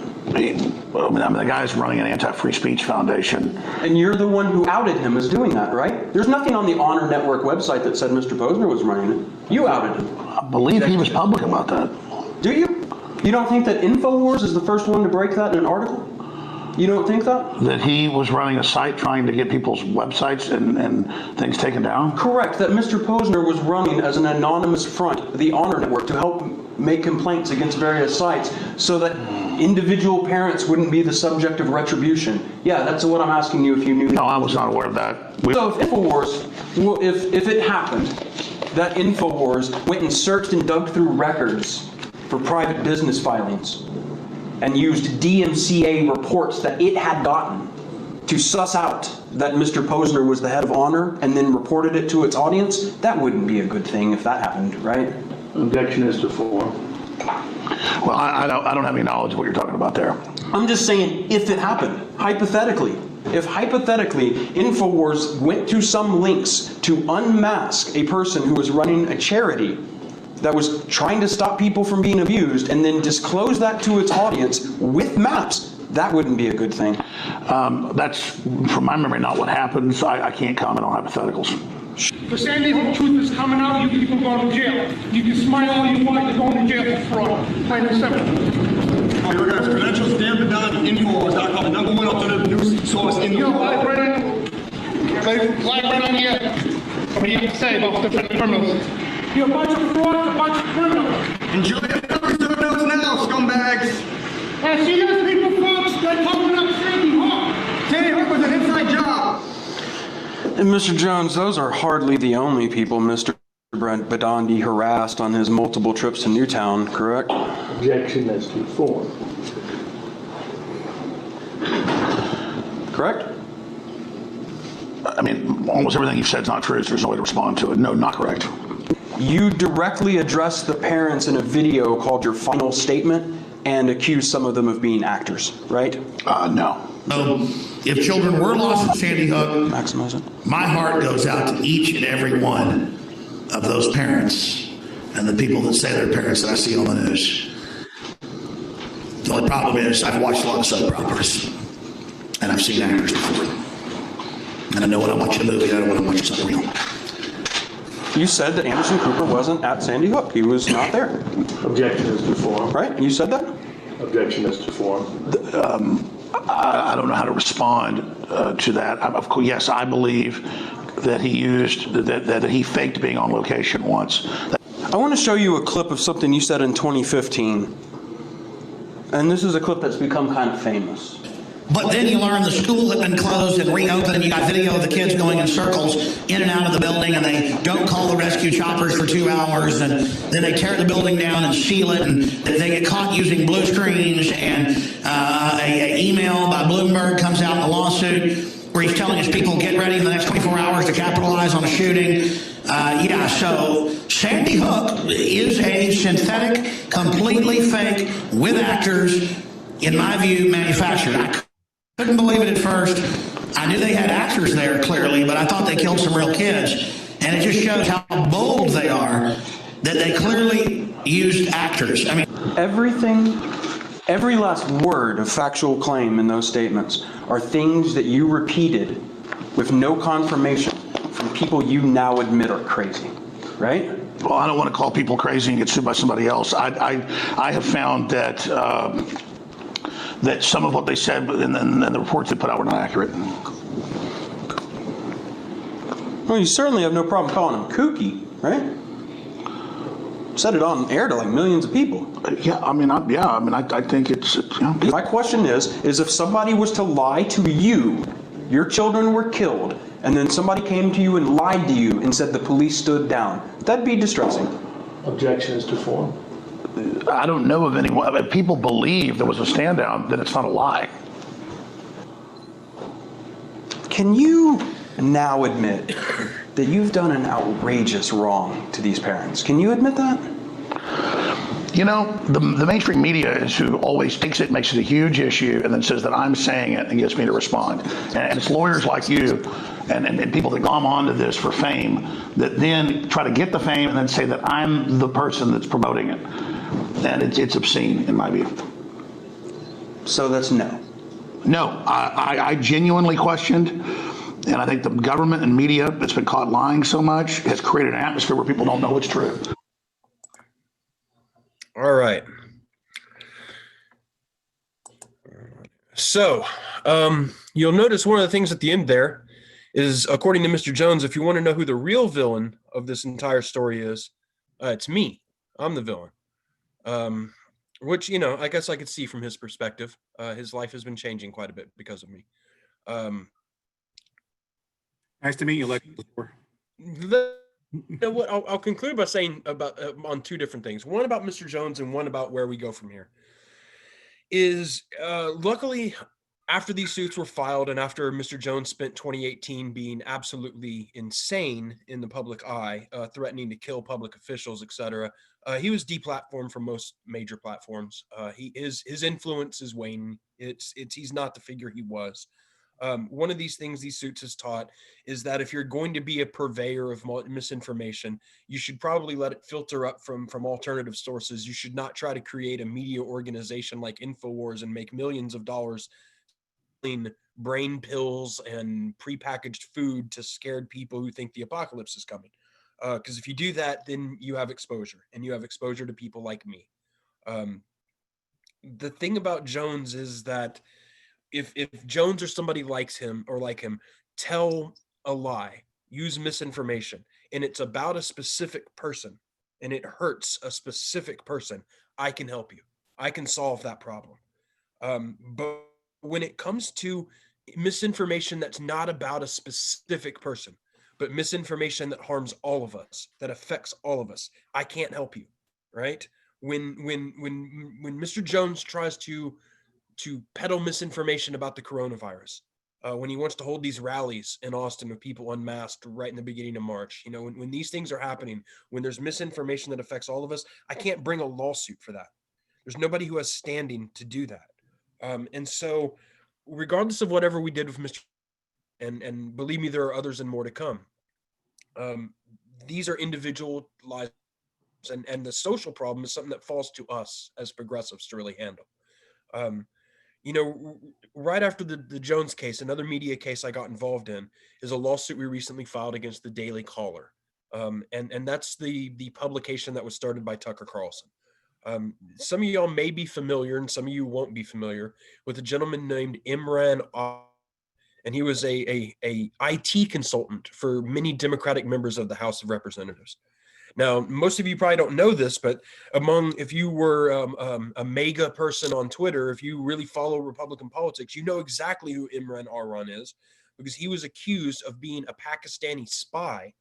Well, the guy's running an anti-free speech foundation. And you're the one who outed him as doing that, right? There's nothing on the Honor Network website that said Mr. Posner was running it. You outed him. I believe he was public about that. Do you? You don't think that Infowars is the first one to break that in an article? You don't think that? That he was running a site trying to get people's websites and things taken down? Correct. That Mr. Posner was running as an anonymous front, the Honor Network, to help make complaints against various sites so that individual parents wouldn't be the subject of retribution. Yeah, that's what I'm asking you if you knew. No, I was not aware of that. So if Infowars, if it happened that Infowars went and searched and dug through records for private business filings and used DMCA reports that it had gotten to suss out that Mr. Posner was the head of Honor and then reported it to its audience, that wouldn't be a good thing if that happened, right? Objection is to form. Well, I don't have any knowledge of what you're talking about there. I'm just saying if it happened, hypothetically. If hypothetically Infowars went to some links to unmask a person who was running a charity that was trying to stop people from being abused and then disclose that to its audience with maps, that wouldn't be a good thing. That's, from my memory, not what happens. I can't comment on hypotheticals. The Sandy Hook truth is coming out, you people go to jail. You can smile all you want, you're going to jail for fraud. Plain and simple. Your guys' credentials stamped it down at Infowars.com, the #1 alternative news source in the world. Live right on here. What do you have to say about different criminals? You're a bunch of frauds, a bunch of criminals. Enjoy your notes now, scumbags. And see those people, folks, they're talking up Sandy Hook. Sandy Hook was an inside job. And Mr. Jones, those are hardly the only people Mr. Brent Badandi harassed on his multiple trips to Newtown, correct? Objection is to form. Correct? I mean, almost everything you've said is not true, so there's no way to respond to it. No, not correct. You directly addressed the parents in a video called Your Final Statement and accused some of them of being actors, right? No. So if children were lost in Sandy Hook, maximize it. My heart goes out to each and every one of those parents and the people that say they're parents that I see on the news. The only problem is I've watched a lot of soap operas and I've seen actors before. And I know when I watch a movie, I know when I watch something real. You said that Anderson Cooper wasn't at Sandy Hook. He was not there. Objection is to form. Right? You said that? Objection is to form. I don't know how to respond to that. Of course, yes, I believe that he used, that he faked being on location once. I want to show you a clip of something you said in 2015. And this is a clip that's become kind of famous. But then you learn the school had been closed and reopened, and you got video of the kids going in circles in and out of the building, and they don't call the rescue choppers for 2 hours, and then they tear the building down and seal it, and they get caught using blue screens, and an email by Bloomberg comes out in a lawsuit where he's telling his people, get ready in the next 24 hours to capitalize on a shooting. So Sandy Hook is a synthetic, completely fake, with actors, in my view, manufactured. I couldn't believe it at first. I knew they had actors there clearly, but I thought they killed some real kids. And it just shows how bold they are that they clearly used actors. I mean, every last word of factual claim in those statements are things that you repeated with no confirmation from people you now admit are crazy, right? Well, I don't want to call people crazy and get sued by somebody else. I have found that that some of what they said and then the reports they put out were not accurate. Well, you certainly have no problem calling him kooky, right? Said it on air to like millions of people. Yeah, I think it's. My question is if somebody was to lie to you, your children were killed, and then somebody came to you and lied to you and said the police stood down, that'd be distressing. Objection is to form. I don't know of anyone. If people believe there was a stand down, then it's not a lie. Can you now admit that you've done an outrageous wrong to these parents? Can you admit that? You know, the mainstream media is who always takes it, makes it a huge issue, and then says that I'm saying it and gets me to respond. And it's lawyers like you and people that glom onto this for fame that then try to get the fame and then say that I'm the person that's promoting it. And it's obscene in my view. So that's no. No, I genuinely questioned, and I think the government and media that's been caught lying so much has created an atmosphere where people don't know what's true. All right. So you'll notice one of the things at the end there is, according to Mr. Jones, if you want to know who the real villain of this entire story is, it's me. I'm the villain. Which, you know, I guess I could see from his perspective. His life has been changing quite a bit because of me. Nice to meet you, Lex. You know what? I'll conclude by saying about on two different things. One about Mr. Jones and one about where we go from here. Is luckily, after these suits were filed and after Mr. Jones spent 2018 being absolutely insane in the public eye, threatening to kill public officials, etc., he was deplatformed from most major platforms. His influence is waning. He's not the figure he was. One of these things these suits has taught is that if you're going to be a purveyor of misinformation, you should probably let it filter up from alternative sources. You should not try to create a media organization like Infowars and make millions of dollars selling brain pills and prepackaged food to scared people who think the apocalypse is coming. Because if you do that, then you have exposure, and you have exposure to people like me. The thing about Jones is that if Jones or somebody like him, tell a lie, use misinformation, and it's about a specific person, and it hurts a specific person, I can help you. I can solve that problem. But when it comes to misinformation that's not about a specific person, but misinformation that harms all of us, that affects all of us, I can't help you, right? When Mr. Jones tries to peddle misinformation about the coronavirus, when he wants to hold these rallies in Austin with people unmasked right in the beginning of March, when these things are happening, when there's misinformation that affects all of us, I can't bring a lawsuit for that. There's nobody who has standing to do that. And so regardless of whatever we did with Mr. And believe me, there are others and more to come. These are individual lives, and the social problem is something that falls to us as progressives to really handle. Right after the Jones case, another media case I got involved in is a lawsuit we recently filed against the Daily Caller. And that's the publication that was started by Tucker Carlson. Some of y'all may be familiar and some of you won't be familiar with a gentleman named Imran, and he was a IT consultant for many Democratic members of the House of Representatives. Now, most of you probably don't know this, but if you were a mega person on Twitter, if you really follow Republican politics, you know exactly who Imran Aran is, because he was accused of being a Pakistani spy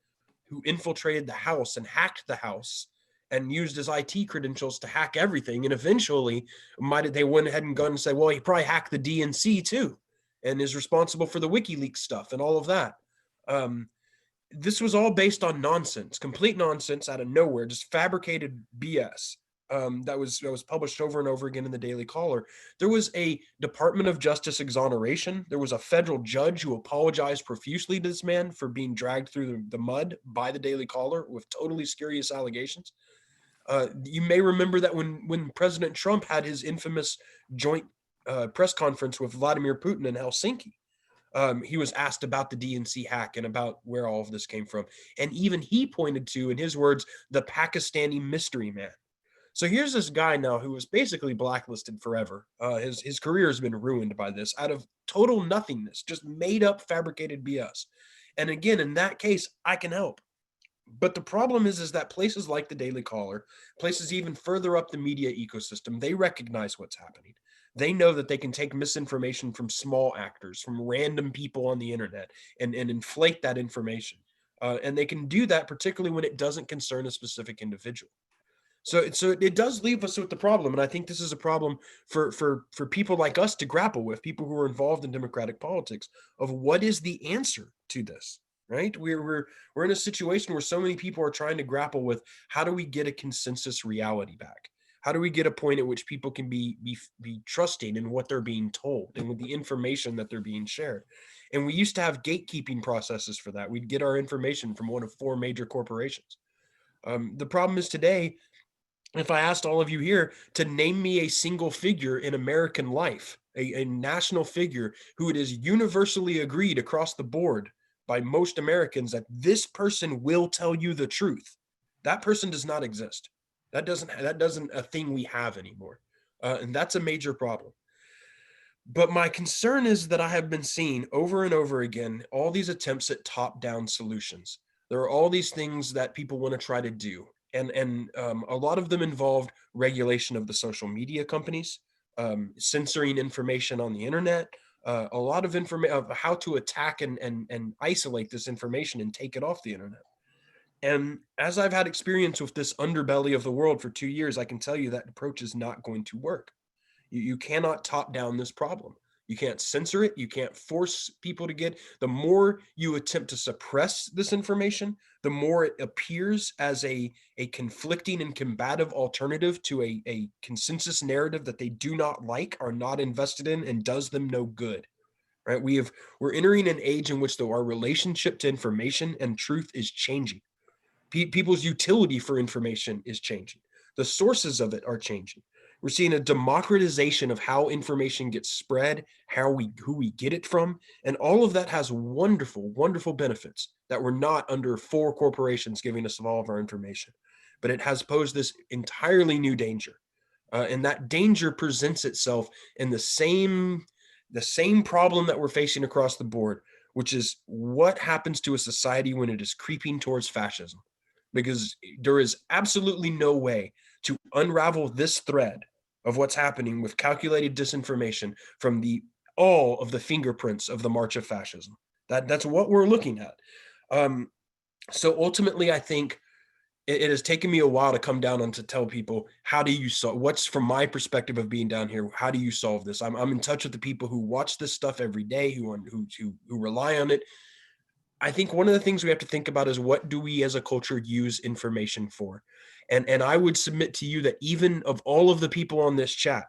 who infiltrated the House and hacked the House and used his IT credentials to hack everything. And eventually, they went ahead and gone and said, well, he probably hacked the DNC too, and is responsible for the WikiLeaks stuff and all of that. This was all based on nonsense, complete nonsense out of nowhere, just fabricated BS. that was published over and over again in the Daily Caller. There was a Department of Justice exoneration. There was a federal judge who apologized profusely to this man for being dragged through the mud by the Daily Caller with totally spurious allegations. You may remember that when President Trump had his infamous joint press conference with Vladimir Putin in Helsinki, he was asked about the DNC hack and about where all of this came from. And even he pointed to, in his words, the Pakistani mystery man. So here's this guy now who was basically blacklisted forever. His career has been ruined by this out of total nothingness, just made up, fabricated BS. And again, in that case, I can help. But the problem is that places like the Daily Caller, places even further up the media ecosystem, they recognize what's happening. They know that they can take misinformation from small actors, from random people on the internet, and inflate that information. And they can do that particularly when it doesn't concern a specific individual. So it does leave us with the problem, and I think this is a problem for people like us to grapple with, people who are involved in democratic politics, of what is the answer to this, right? We're in a situation where so many people are trying to grapple with, how do we get a consensus reality back? How do we get a point at which people can be trusting in what they're being told and with the information that they're being shared? And we used to have gatekeeping processes for that. We'd get our information from one of 4 major corporations. The problem is today, if I asked all of you here to name me a single figure in American life, a national figure who it is universally agreed across the board by most Americans that this person will tell you the truth, that person does not exist. That doesn't a thing we have anymore. And that's a major problem. But my concern is that I have been seeing over and over again all these attempts at top-down solutions. There are all these things that people want to try to do. And a lot of them involved regulation of the social media companies, censoring information on the internet, a lot of information of how to attack and isolate this information and take it off the internet. And as I've had experience with this underbelly of the world for 2 years, I can tell you that approach is not going to work. You cannot top down this problem. You can't censor it. You can't force people to get. The more you attempt to suppress this information, the more it appears as a conflicting and combative alternative to a consensus narrative that they do not like, are not invested in, and does them no good. Right? We're entering an age in which our relationship to information and truth is changing. People's utility for information is changing. The sources of it are changing. We're seeing a democratization of how information gets spread, who we get it from, and all of that has wonderful, wonderful benefits that we're not under 4 corporations giving us all of our information. But it has posed this entirely new danger, and that danger presents itself in the same problem that we're facing across the board, which is what happens to a society when it is creeping towards fascism. Because there is absolutely no way to unravel this thread of what's happening with calculated disinformation from all of the fingerprints of the march of fascism. That's what we're looking at. So ultimately, I think it has taken me a while to come down and to tell people, how do you solve, what's from my perspective of being down here, how do you solve this? I'm in touch with the people who watch this stuff every day, who rely on it. I think one of the things we have to think about is, what do we as a culture use information for? And I would submit to you that even of all of the people on this chat,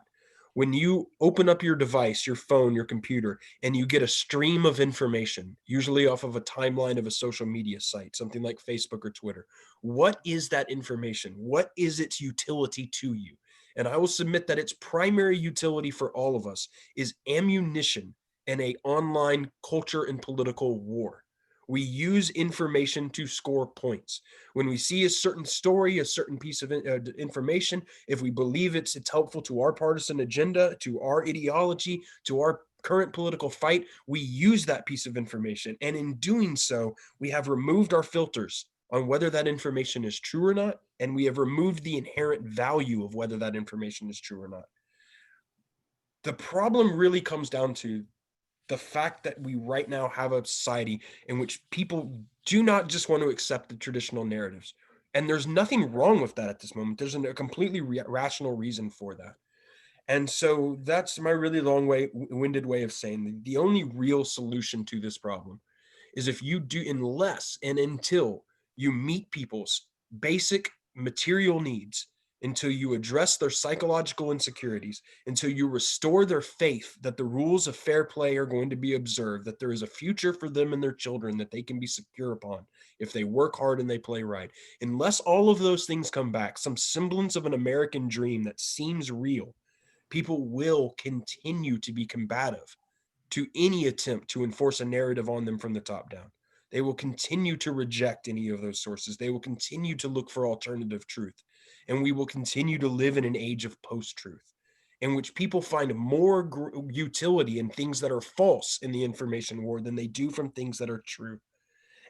when you open up your device, your phone, your computer, and you get a stream of information, usually off of a timeline of a social media site, something like Facebook or Twitter, what is that information? What is its utility to you? And I will submit that its primary utility for all of us is ammunition in an online culture and political war. We use information to score points. When we see a certain story, a certain piece of information, if we believe it's helpful to our partisan agenda, to our ideology, to our current political fight, we use that piece of information. And in doing so, we have removed our filters on whether that information is true or not, and we have removed the inherent value of whether that information is true or not. The problem really comes down to the fact that we right now have a society in which people do not just want to accept the traditional narratives. And there's nothing wrong with that at this moment. There's a completely rational reason for that. And so that's my really long-winded way of saying that the only real solution to this problem is if you do, until you meet people's basic material needs, until you address their psychological insecurities, until you restore their faith that the rules of fair play are going to be observed, that there is a future for them and their children that they can be secure upon if they work hard and they play right. Unless all of those things come back, some semblance of an American dream that seems real, people will continue to be combative to any attempt to enforce a narrative on them from the top down. They will continue to reject any of those sources. They will continue to look for alternative truth. And we will continue to live in an age of post-truth in which people find more utility in things that are false in the information war than they do from things that are true.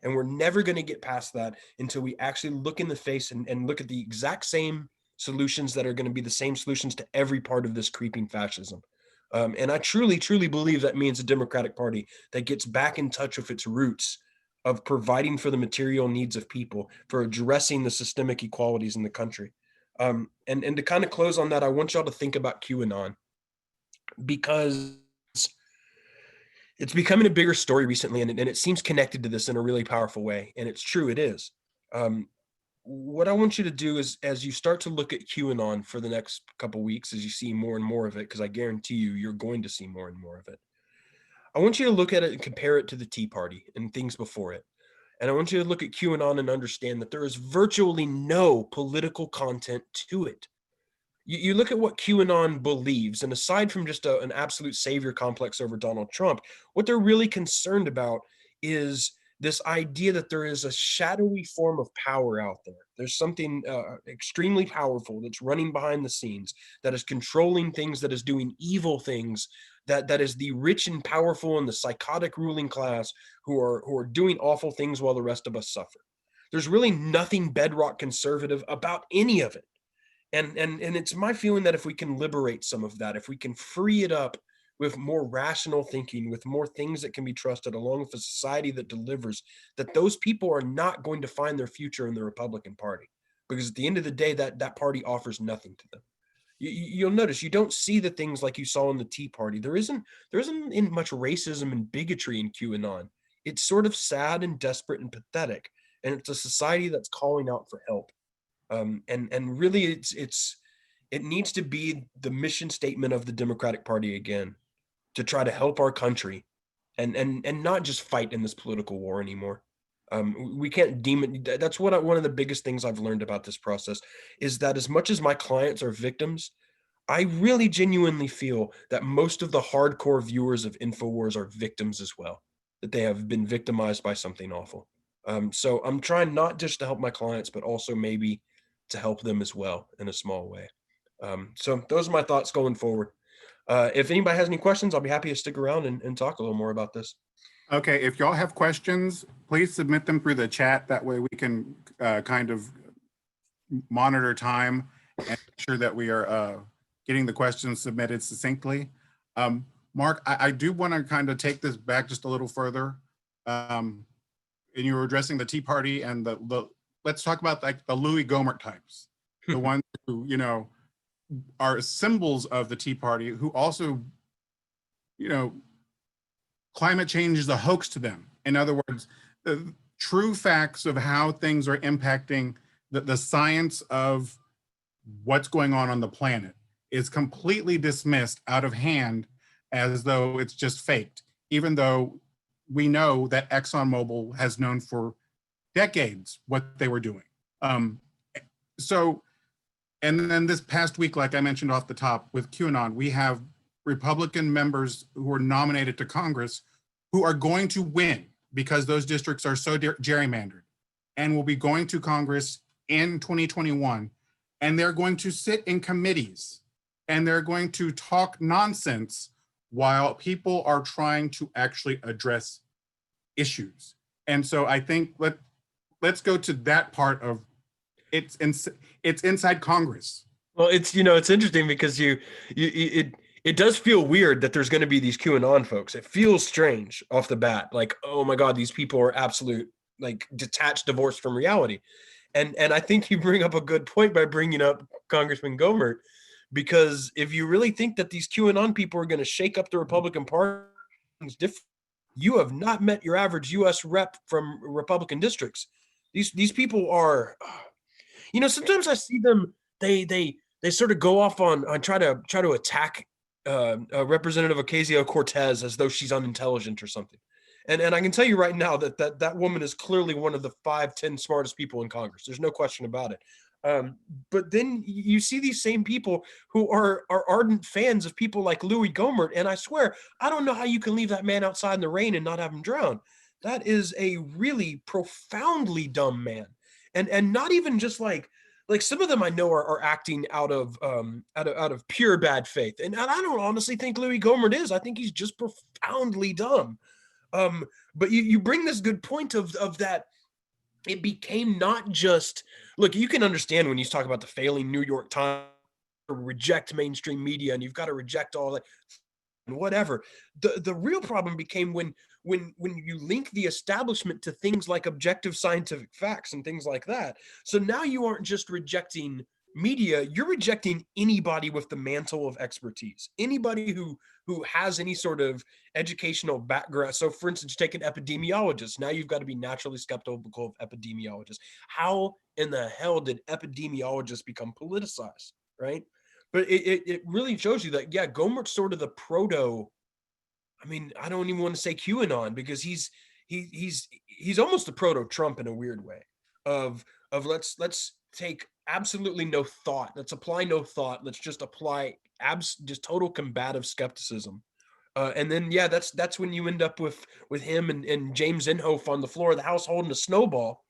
And we're never going to get past that until we actually look in the face and look at the exact same solutions that are going to be the same solutions to every part of this creeping fascism. And I truly, truly believe that means a Democratic Party that gets back in touch with its roots of providing for the material needs of people, for addressing the systemic equalities in the country. And to kind of close on that, I want y'all to think about QAnon, because it's becoming a bigger story recently, and it seems connected to this in a really powerful way. And it's true, it is. What I want you to do is, as you start to look at QAnon for the next couple of weeks, as you see more and more of it, because I guarantee you, you're going to see more and more of it. I want you to look at it and compare it to the Tea Party and things before it. And I want you to look at QAnon and understand that there is virtually no political content to it. You look at what QAnon believes, and aside from just an absolute savior complex over Donald Trump, what they're really concerned about is this idea that there is a shadowy form of power out there. There's something extremely powerful that's running behind the scenes, that is controlling things, that is doing evil things, that is the rich and powerful and the psychotic ruling class who are doing awful things while the rest of us suffer. There's really nothing bedrock conservative about any of it. And it's my feeling that if we can liberate some of that, if we can free it up with more rational thinking, with more things that can be trusted, along with a society that delivers, that those people are not going to find their future in the Republican Party. Because at the end of the day, that party offers nothing to them. You'll notice you don't see the things like you saw in the Tea Party. There isn't much racism and bigotry in QAnon. It's sort of sad and desperate and pathetic. And it's a society that's calling out for help. And really it needs to be the mission statement of the Democratic Party again, to try to help our country and not just fight in this political war anymore. We can't deem it. That's one of the biggest things I've learned about this process is that as much as my clients are victims, I really genuinely feel that most of the hardcore viewers of InfoWars are victims as well, that they have been victimized by something awful. So I'm trying not just to help my clients, but also maybe to help them as well in a small way. So those are my thoughts going forward. If anybody has any questions, I'll be happy to stick around and talk a little more about this. Okay, if y'all have questions, please submit them through the chat. That way we can kind of monitor time and make sure that we are getting the questions submitted succinctly. Mark, I do want to kind of take this back just a little further. And you were addressing the Tea Party and let's talk about like the Louis Gohmert types, the ones who, are symbols of the Tea Party, who also, climate change is a hoax to them. In other words, the true facts of how things are impacting the science of what's going on the planet is completely dismissed out of hand as though it's just faked, even though we know that ExxonMobil has known for decades what they were doing. And then this past week, like I mentioned off the top with QAnon, we have Republican members who are nominated to Congress who are going to win because those districts are so gerrymandered and will be going to Congress in 2021. And they're going to sit in committees and they're going to talk nonsense while people are trying to actually address issues. And so I think let's go to that part of it's inside Congress. Well, it's interesting because it does feel weird that there's going to be these QAnon folks. It feels strange off the bat, like, oh my God, these people are absolute, like, detached, divorced from reality. And I think you bring up a good point by bringing up Congressman Gohmert, because if you really think that these QAnon people are going to shake up the Republican Party, you have not met your average U.S. rep from Republican districts. These people are, sometimes I see them they sort of go off on try to attack Representative Ocasio-Cortez as though she's unintelligent or something. And I can tell you right now that woman is clearly one of the 5-10 smartest people in Congress. There's no question about it. But then you see these same people who are ardent fans of people like Louis Gohmert. And I swear, I don't know how you can leave that man outside in the rain and not have him drown. That is a really profoundly dumb man. And not even just like some of them I know are acting out of pure bad faith. And I don't honestly think Louis Gohmert is. I think he's just profoundly dumb. But you bring this good point of that. It became not just, look, you can understand when you talk about the failing New York Times, reject mainstream media, and you've got to reject all that and whatever. The real problem became when you link the establishment to things like objective scientific facts and things like that. So now you aren't just rejecting media, you're rejecting anybody with the mantle of expertise, anybody who has any sort of educational background. So for instance, take an epidemiologist. Now you've got to be naturally skeptical of epidemiologists. How in the hell did epidemiologists become politicized, right? But it really shows you that, yeah, Gohmert's sort of the proto, I mean, I don't even want to say QAnon, because he's almost the proto Trump in a weird way of let's take absolutely no thought. Let's apply no thought. Let's just apply just total combative skepticism. And then, yeah, that's when you end up with him and James Inhofe on the floor of the House holding a snowball,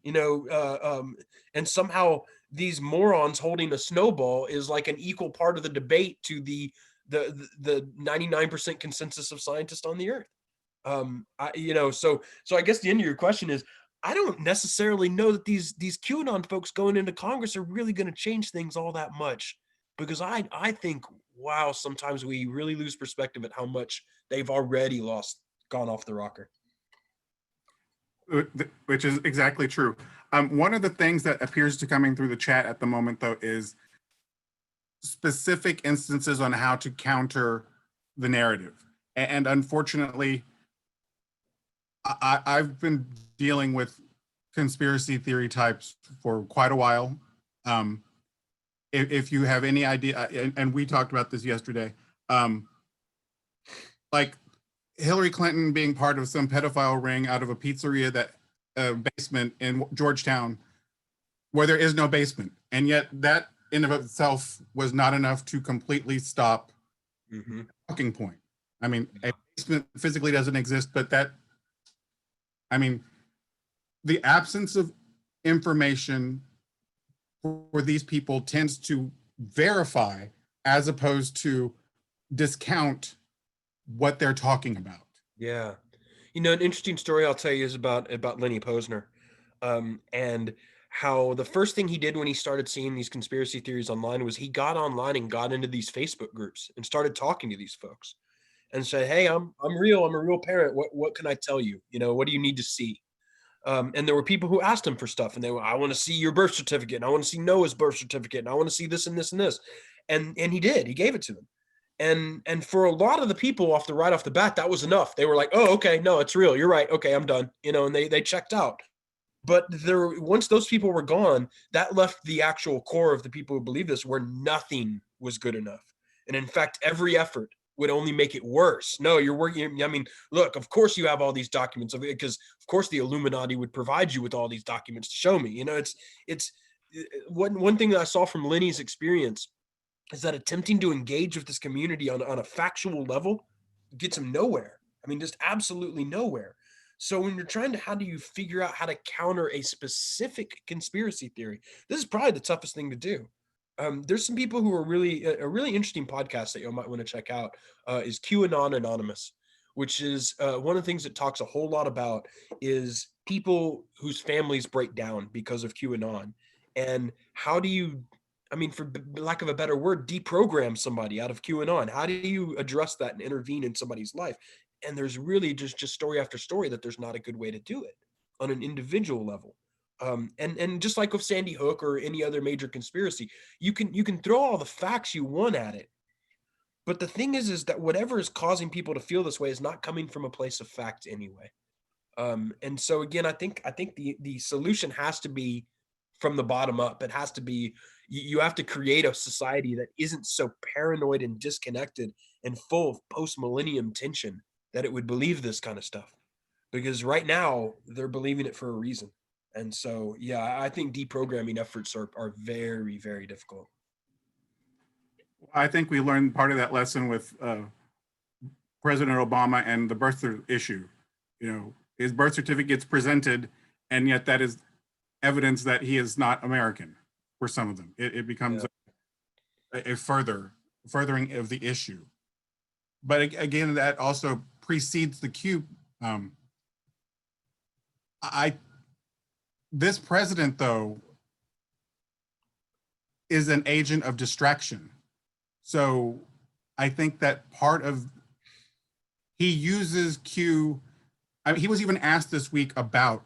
and somehow these morons holding a snowball is like an equal part of the debate to the 99% consensus of scientists on the earth. So I guess the end of your question is, I don't necessarily know that these QAnon folks going into Congress are really going to change things all that much, because I think, wow, sometimes we really lose perspective at how much they've already gone off the rocker. Which is exactly true. One of the things that appears to coming through the chat at the moment, though, is specific instances on how to counter the narrative. And unfortunately, I've been dealing with conspiracy theory types for quite a while. If you have any idea, and we talked about this yesterday, like Hillary Clinton being part of some pedophile ring out of a pizzeria basement in Georgetown, where there is no basement, and yet that in of itself was not enough to completely stop the talking point. I mean, a basement physically doesn't exist, but the absence of information for these people tends to verify as opposed to discount what they're talking about. Yeah. An interesting story I'll tell you is about Lenny Posner, and how the first thing he did when he started seeing these conspiracy theories online was he got online and got into these Facebook groups and started talking to these folks and said, hey, I'm real. I'm a real parent. What can I tell you? What do you need to see? And there were people who asked him for stuff, and they were, I want to see your birth certificate, and I want to see Noah's birth certificate, and I want to see this and this and this. And he did. He gave it to them. And for a lot of the people off the bat, that was enough. They were like, oh, okay, no, it's real. You're right. Okay, I'm done. And they checked out. But once those people were gone, that left the actual core of the people who believe this, where nothing was good enough. And in fact, every effort would only make it worse. No, you're working. I mean, look, of course you have all these documents of it, because of course the Illuminati would provide you with all these documents to show me. It's one thing that I saw from Lenny's experience is that attempting to engage with this community on a factual level gets him nowhere. I mean, just absolutely nowhere. So when you're how do you figure out how to counter a specific conspiracy theory? This is probably the toughest thing to do. There's some people who are a really interesting podcast that you might want to check out, is QAnon Anonymous, which is one of the things that talks a whole lot about is people whose families break down because of QAnon. And how do you, for lack of a better word, deprogram somebody out of QAnon? How do you address that and intervene in somebody's life? And there's really just story after story that there's not a good way to do it on an individual level. And just like with Sandy Hook or any other major conspiracy, you can throw all the facts you want at it. But the thing is that whatever is causing people to feel this way is not coming from a place of fact anyway. And so again, I think the solution has to be from the bottom up. It has to be, you have to create a society that isn't so paranoid and disconnected and full of post-millennium tension that it would believe this kind of stuff. Because right now they're believing it for a reason. And so, yeah, I think deprogramming efforts are very, very difficult. I think we learned part of that lesson with President Obama and the birth issue. You know, his birth certificate gets presented, and yet that is evidence that he is not American for some of them. It becomes a furthering of the issue. But again, that also precedes the Q. This president, though, is an agent of distraction. So I think that part of, he uses Q. I mean, he was even asked this week about,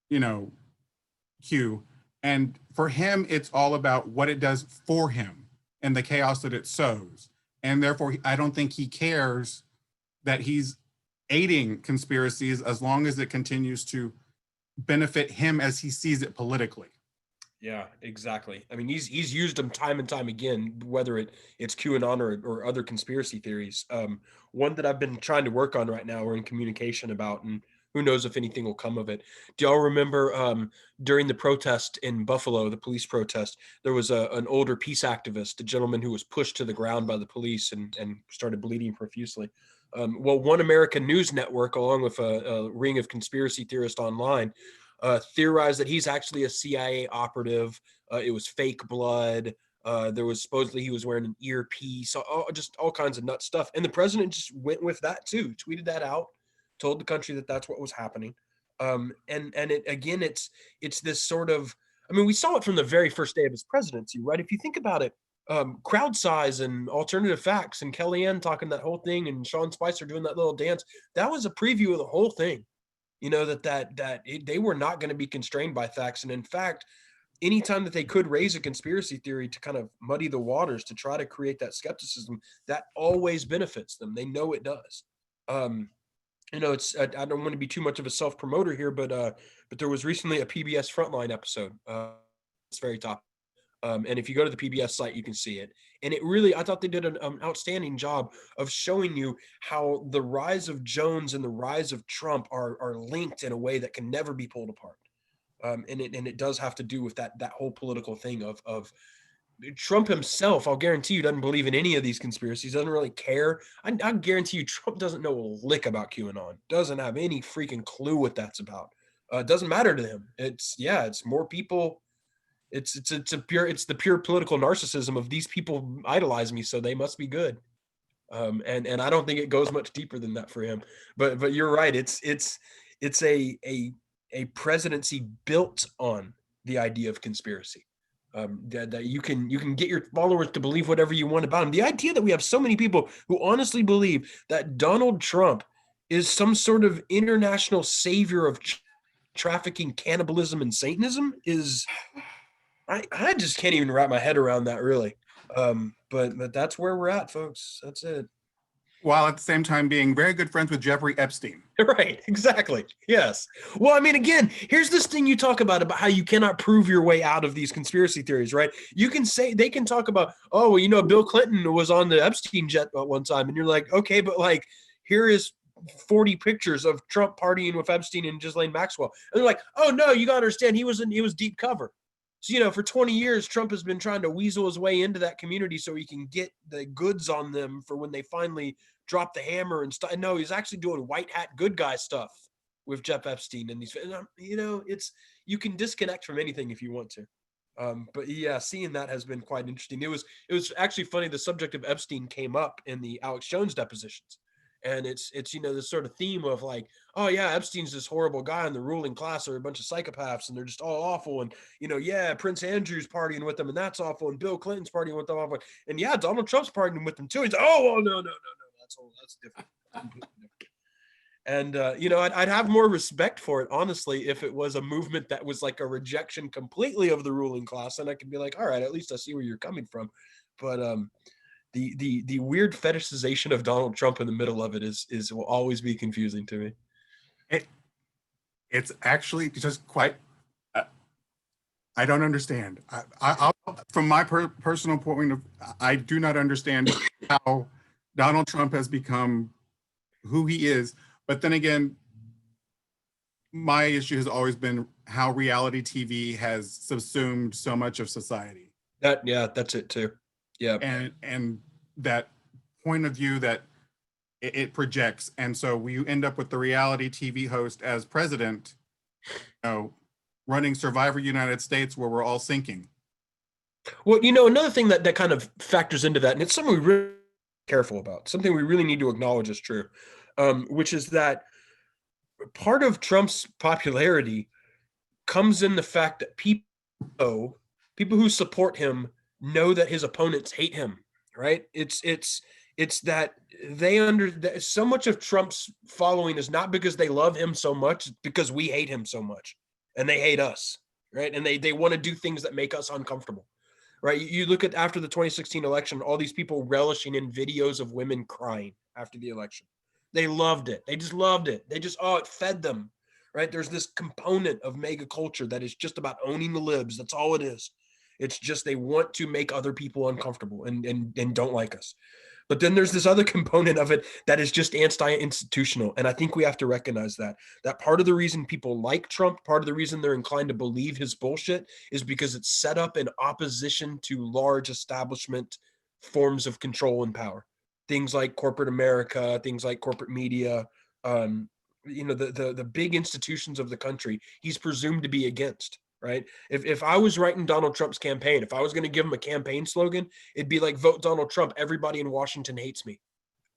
you know, Q. And for him, it's all about what it does for him and the chaos that it sows. And therefore, I don't think he cares that he's aiding conspiracies as long as it continues to benefit him as he sees it politically. Yeah, exactly. I mean, he's used them time and time again, whether it's QAnon or other conspiracy theories. One that I've been trying to work on right now, we're in communication about, and who knows if anything will come of it. Do y'all remember during the protest in Buffalo, the police protest, there was an older peace activist, a gentleman who was pushed to the ground by the police and started bleeding profusely. Well, One American News Network, along with a ring of conspiracy theorists online, theorized that he's actually a CIA operative. It was fake blood. There was supposedly he was wearing an earpiece, just all kinds of nut stuff. And the president just went with that too, tweeted that out, told the country that that's what was happening. And it, again, it's this sort of, I mean, we saw it from the very first day of his presidency, right? If you think about it, crowd size and alternative facts and Kellyanne talking that whole thing and Sean Spicer doing that little dance, that was a preview of the whole thing. You know, they were not going to be constrained by facts. And in fact, anytime that they could raise a conspiracy theory to kind of muddy the waters, to try to create that skepticism, that always benefits them. They know it does. You know, it's, I don't want to be too much of a self-promoter here, but there was recently a PBS Frontline episode. It's very top. And if you go to the PBS site, you can see it. And it really, I thought they did an outstanding job of showing you how the rise of Jones and the rise of Trump are linked in a way that can never be pulled apart. And it does have to do with that whole political thing of Trump himself. I'll guarantee you doesn't believe in any of these conspiracies, doesn't really care. I guarantee you Trump doesn't know a lick about QAnon, doesn't have any freaking clue what that's about. It doesn't matter to him. It's more people. It's the pure political narcissism of these people idolize me, so they must be good. And I don't think it goes much deeper than that for him. But you're right. It's a presidency built on the idea of conspiracy. That you can get your followers to believe whatever you want about him. The idea that we have so many people who honestly believe that Donald Trump is some sort of international savior of trafficking, cannibalism, and Satanism is, I just can't even wrap my head around that, really. But that's where we're at, folks. That's it. While at the same time being very good friends with Jeffrey Epstein. Right, exactly. Yes. Well, I mean, again, here's this thing you talk about how you cannot prove your way out of these conspiracy theories, right? You can say, they can talk about, oh, well, you know, Bill Clinton was on the Epstein jet at one time. And you're like, okay, but like, here is 40 pictures of Trump partying with Epstein and Ghislaine Maxwell. And they're like, oh no, you gotta understand, he was deep cover. So, you know, for 20 years, Trump has been trying to weasel his way into that community so he can get the goods on them for when they finally drop the hammer and stuff. No, he's actually doing white hat good guy stuff with Jeff Epstein and these, you know, you can disconnect from anything if you want to. But yeah, seeing that has been quite interesting. It was actually funny. The subject of Epstein came up in the Alex Jones depositions. And it's you know, this sort of theme of like, oh yeah, Epstein's this horrible guy and the ruling class are a bunch of psychopaths and they're just all awful. And, you know, yeah, Prince Andrew's partying with them and that's awful. And Bill Clinton's partying with them. Awful. And yeah, Donald Trump's partying with them too. He's, oh, well, no. That's different. And, you know, I'd have more respect for it, honestly, if it was a movement that was like a rejection completely of the ruling class. And I could be like, all right, at least I see where you're coming from. But, the weird fetishization of Donald Trump in the middle of it will always be confusing to me. It's actually just quite I don't understand. From my personal point of, I do not understand how Donald Trump has become who he is. But then again, my issue has always been how reality TV has subsumed so much of society. That's it too. Yeah. And that point of view that it projects. And so we end up with the reality TV host as president, running Survivor United States, where we're all sinking. Well, another thing that kind of factors into that, and it's something we really careful about, something we really need to acknowledge is true, which is that part of Trump's popularity comes in the fact that people who support him know that his opponents hate him, right? It's that so much of Trump's following is not because they love him so much, it's because we hate him so much and they hate us, right? And they want to do things that make us uncomfortable, right? You look at after the 2016 election, all these people relishing in videos of women crying after the election. They loved it. They just loved it. It fed them, right? There's this component of mega culture that is just about owning the libs. That's all it is. It's just they want to make other people uncomfortable and don't like us. But then there's this other component of it that is just anti-institutional. And I think we have to recognize that part of the reason people like Trump, part of the reason they're inclined to believe his bullshit is because it's set up in opposition to large establishment forms of control and power. Things like corporate America, things like corporate media, the big institutions of the country, he's presumed to be against, right? If I was writing Donald Trump's campaign, if I was going to give him a campaign slogan, it'd be like, vote Donald Trump. Everybody in Washington hates me,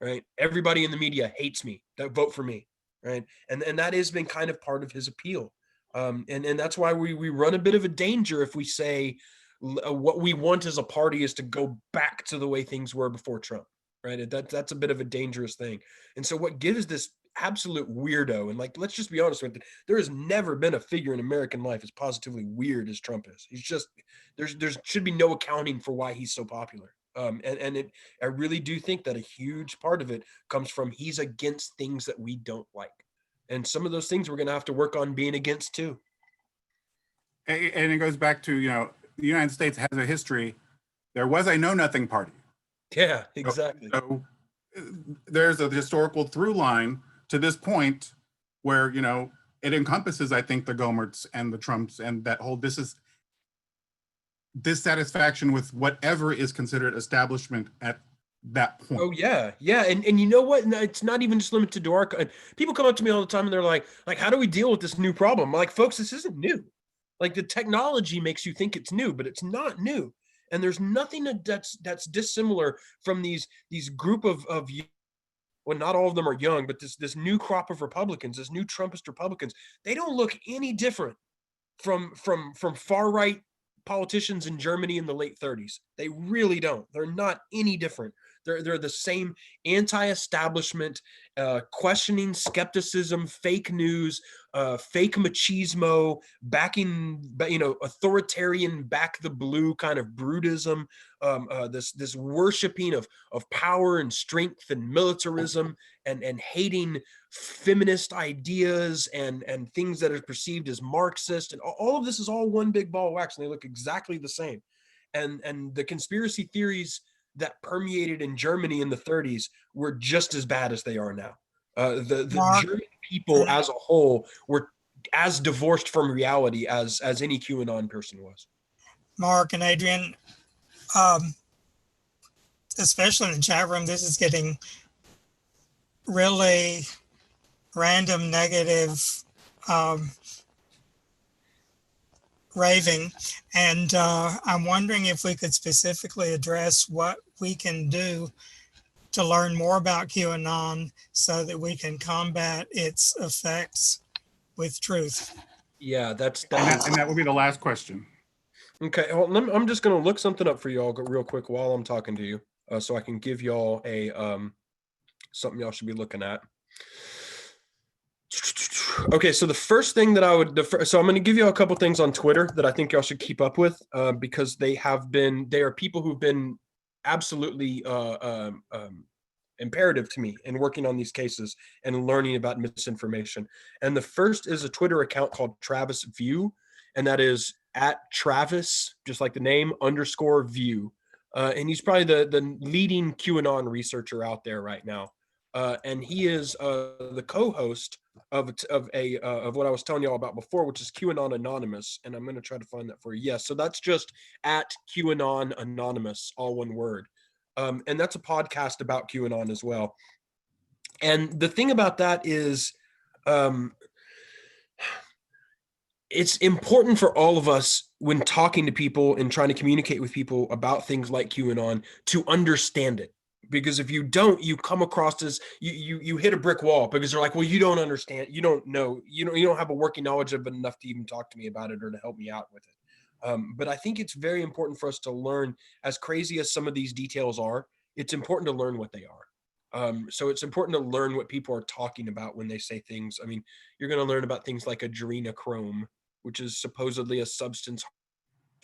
right? Everybody in the media hates me. Vote for me, right? And that has been kind of part of his appeal. And that's why we run a bit of a danger if we say what we want as a party is to go back to the way things were before Trump. Right. That's a bit of a dangerous thing. And so what gives this absolute weirdo, and let's just be honest with it, there has never been a figure in American life as positively weird as Trump is. He's just, there should be no accounting for why he's so popular. I really do think that a huge part of it comes from he's against things that we don't like. And some of those things we're going to have to work on being against too. And it goes back to, the United States has a history. There was a know-nothing party. Yeah, exactly. So there's a historical through line to this point where, it encompasses, I think, the Gomerts and the Trumps and that whole dissatisfaction with whatever is considered establishment at that point. Oh, yeah. Yeah. And you know what? It's not even just limited to our, people come up to me all the time and they're like, how do we deal with this new problem? I'm like, folks, this isn't new. Like the technology makes you think it's new, but it's not new. And there's nothing that's dissimilar from these group of well, not all of them are young, but this new crop of Republicans, this new Trumpist Republicans, they don't look any different from far right politicians in Germany in the late 30s. They really don't. They're not any different. They're the same anti-establishment, questioning skepticism, fake news, fake machismo, backing, authoritarian, back the blue kind of brutism, this worshiping of power and strength and militarism, and hating feminist ideas and things that are perceived as Marxist, and all of this is all one big ball of wax, and they look exactly the same. And the conspiracy theories that permeated in Germany in the 30s were just as bad as they are now. The German people as a whole were as divorced from reality as any QAnon person was. Mark and Adrian, especially in the chat room, this is getting really random negative raving, and I'm wondering if we could specifically address what we can do to learn more about QAnon so that we can combat its effects with truth. Yeah, and that will be the last question. Okay, well, I'm just going to look something up for y'all real quick while I'm talking to you, so I can give y'all a something y'all should be looking at. Okay, so the first thing that so I'm going to give you a couple things on Twitter that I think y'all should keep up with, because they are people who've been absolutely imperative to me in working on these cases and learning about misinformation. And the first is a Twitter account called Travis View, and that is at Travis, just like the name, _view. And he's probably the leading QAnon researcher out there right now. And he is the co-host of what I was telling y'all about before, which is QAnon Anonymous. And I'm going to try to find that for you. Yes, so that's just at QAnon Anonymous, all one word. And that's a podcast about QAnon as well. And the thing about that is, it's important for all of us when talking to people and trying to communicate with people about things like QAnon to understand it. Because if you don't, you come across as you hit a brick wall, because they're like, well, you don't understand, you don't know, you don't have a working knowledge of it enough to even talk to me about it or to help me out with it. But I think it's very important for us to learn, as crazy as some of these details are, it's important to learn what they are. So it's important to learn what people are talking about when they say things. I mean, you're going to learn about things like adrenochrome, which is supposedly a substance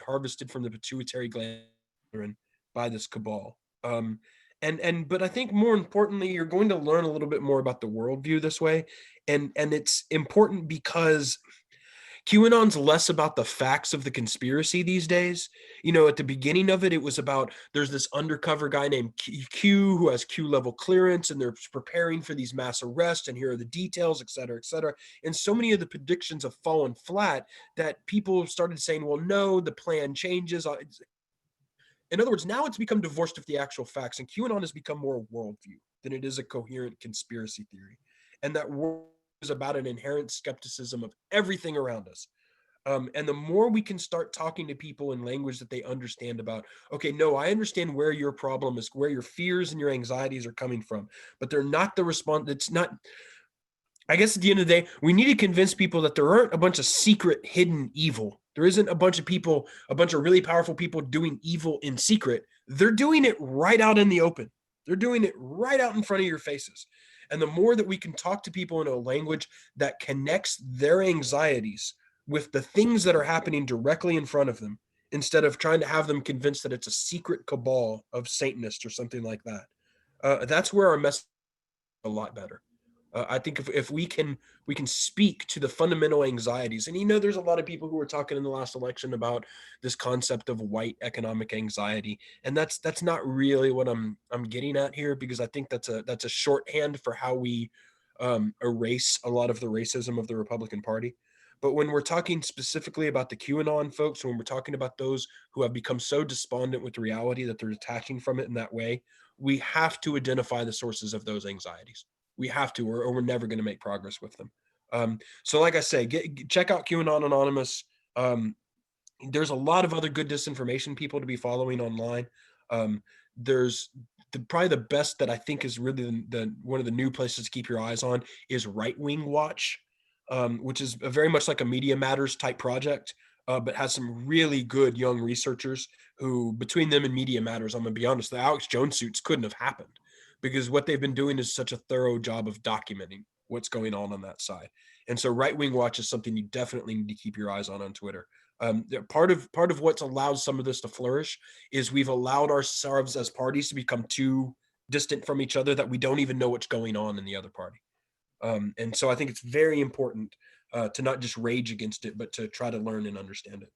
harvested from the pituitary gland by this cabal. But I think more importantly, you're going to learn a little bit more about the worldview this way. And it's important because QAnon's less about the facts of the conspiracy these days. You know, at the beginning of it, it was about, there's this undercover guy named Q who has Q level clearance, and they're preparing for these mass arrests, and here are the details, et cetera, et cetera. And so many of the predictions have fallen flat that people started saying, well, no, the plan changes. In other words, now it's become divorced of the actual facts, and QAnon has become more a worldview than it is a coherent conspiracy theory. And that world is about an inherent skepticism of everything around us. And the more we can start talking to people in language that they understand about, okay, no, I understand where your problem is, where your fears and your anxieties are coming from, but they're not the response. It's not, I guess at the end of the day, we need to convince people that there aren't a bunch of secret hidden evil. There isn't a bunch of people, a bunch of really powerful people doing evil in secret. They're doing it right out in the open. They're doing it right out in front of your faces. And the more that we can talk to people in a language that connects their anxieties with the things that are happening directly in front of them, instead of trying to have them convinced that it's a secret cabal of Satanists or something like that, that's where our message is a lot better. I think if we can speak to the fundamental anxieties, and there's a lot of people who were talking in the last election about this concept of white economic anxiety, and that's not really what I'm getting at here, because I think that's a shorthand for how we erase a lot of the racism of the Republican Party. But when we're talking specifically about the QAnon folks, when we're talking about those who have become so despondent with reality that they're detaching from it in that way, we have to identify the sources of those anxieties. We have to, or we're never going to make progress with them. So like I say, check out QAnon Anonymous. There's a lot of other good disinformation people to be following online. There's probably the best that I think is really one of the new places to keep your eyes on is Right Wing Watch, which is very much like a Media Matters type project, but has some really good young researchers who, between them and Media Matters, I'm going to be honest, the Alex Jones suits couldn't have happened, because what they've been doing is such a thorough job of documenting what's going on that side. And so Right Wing Watch is something you definitely need to keep your eyes on Twitter. Part of what's allowed some of this to flourish is we've allowed ourselves as parties to become too distant from each other that we don't even know what's going on in the other party. And so I think it's very important to not just rage against it, but to try to learn and understand it.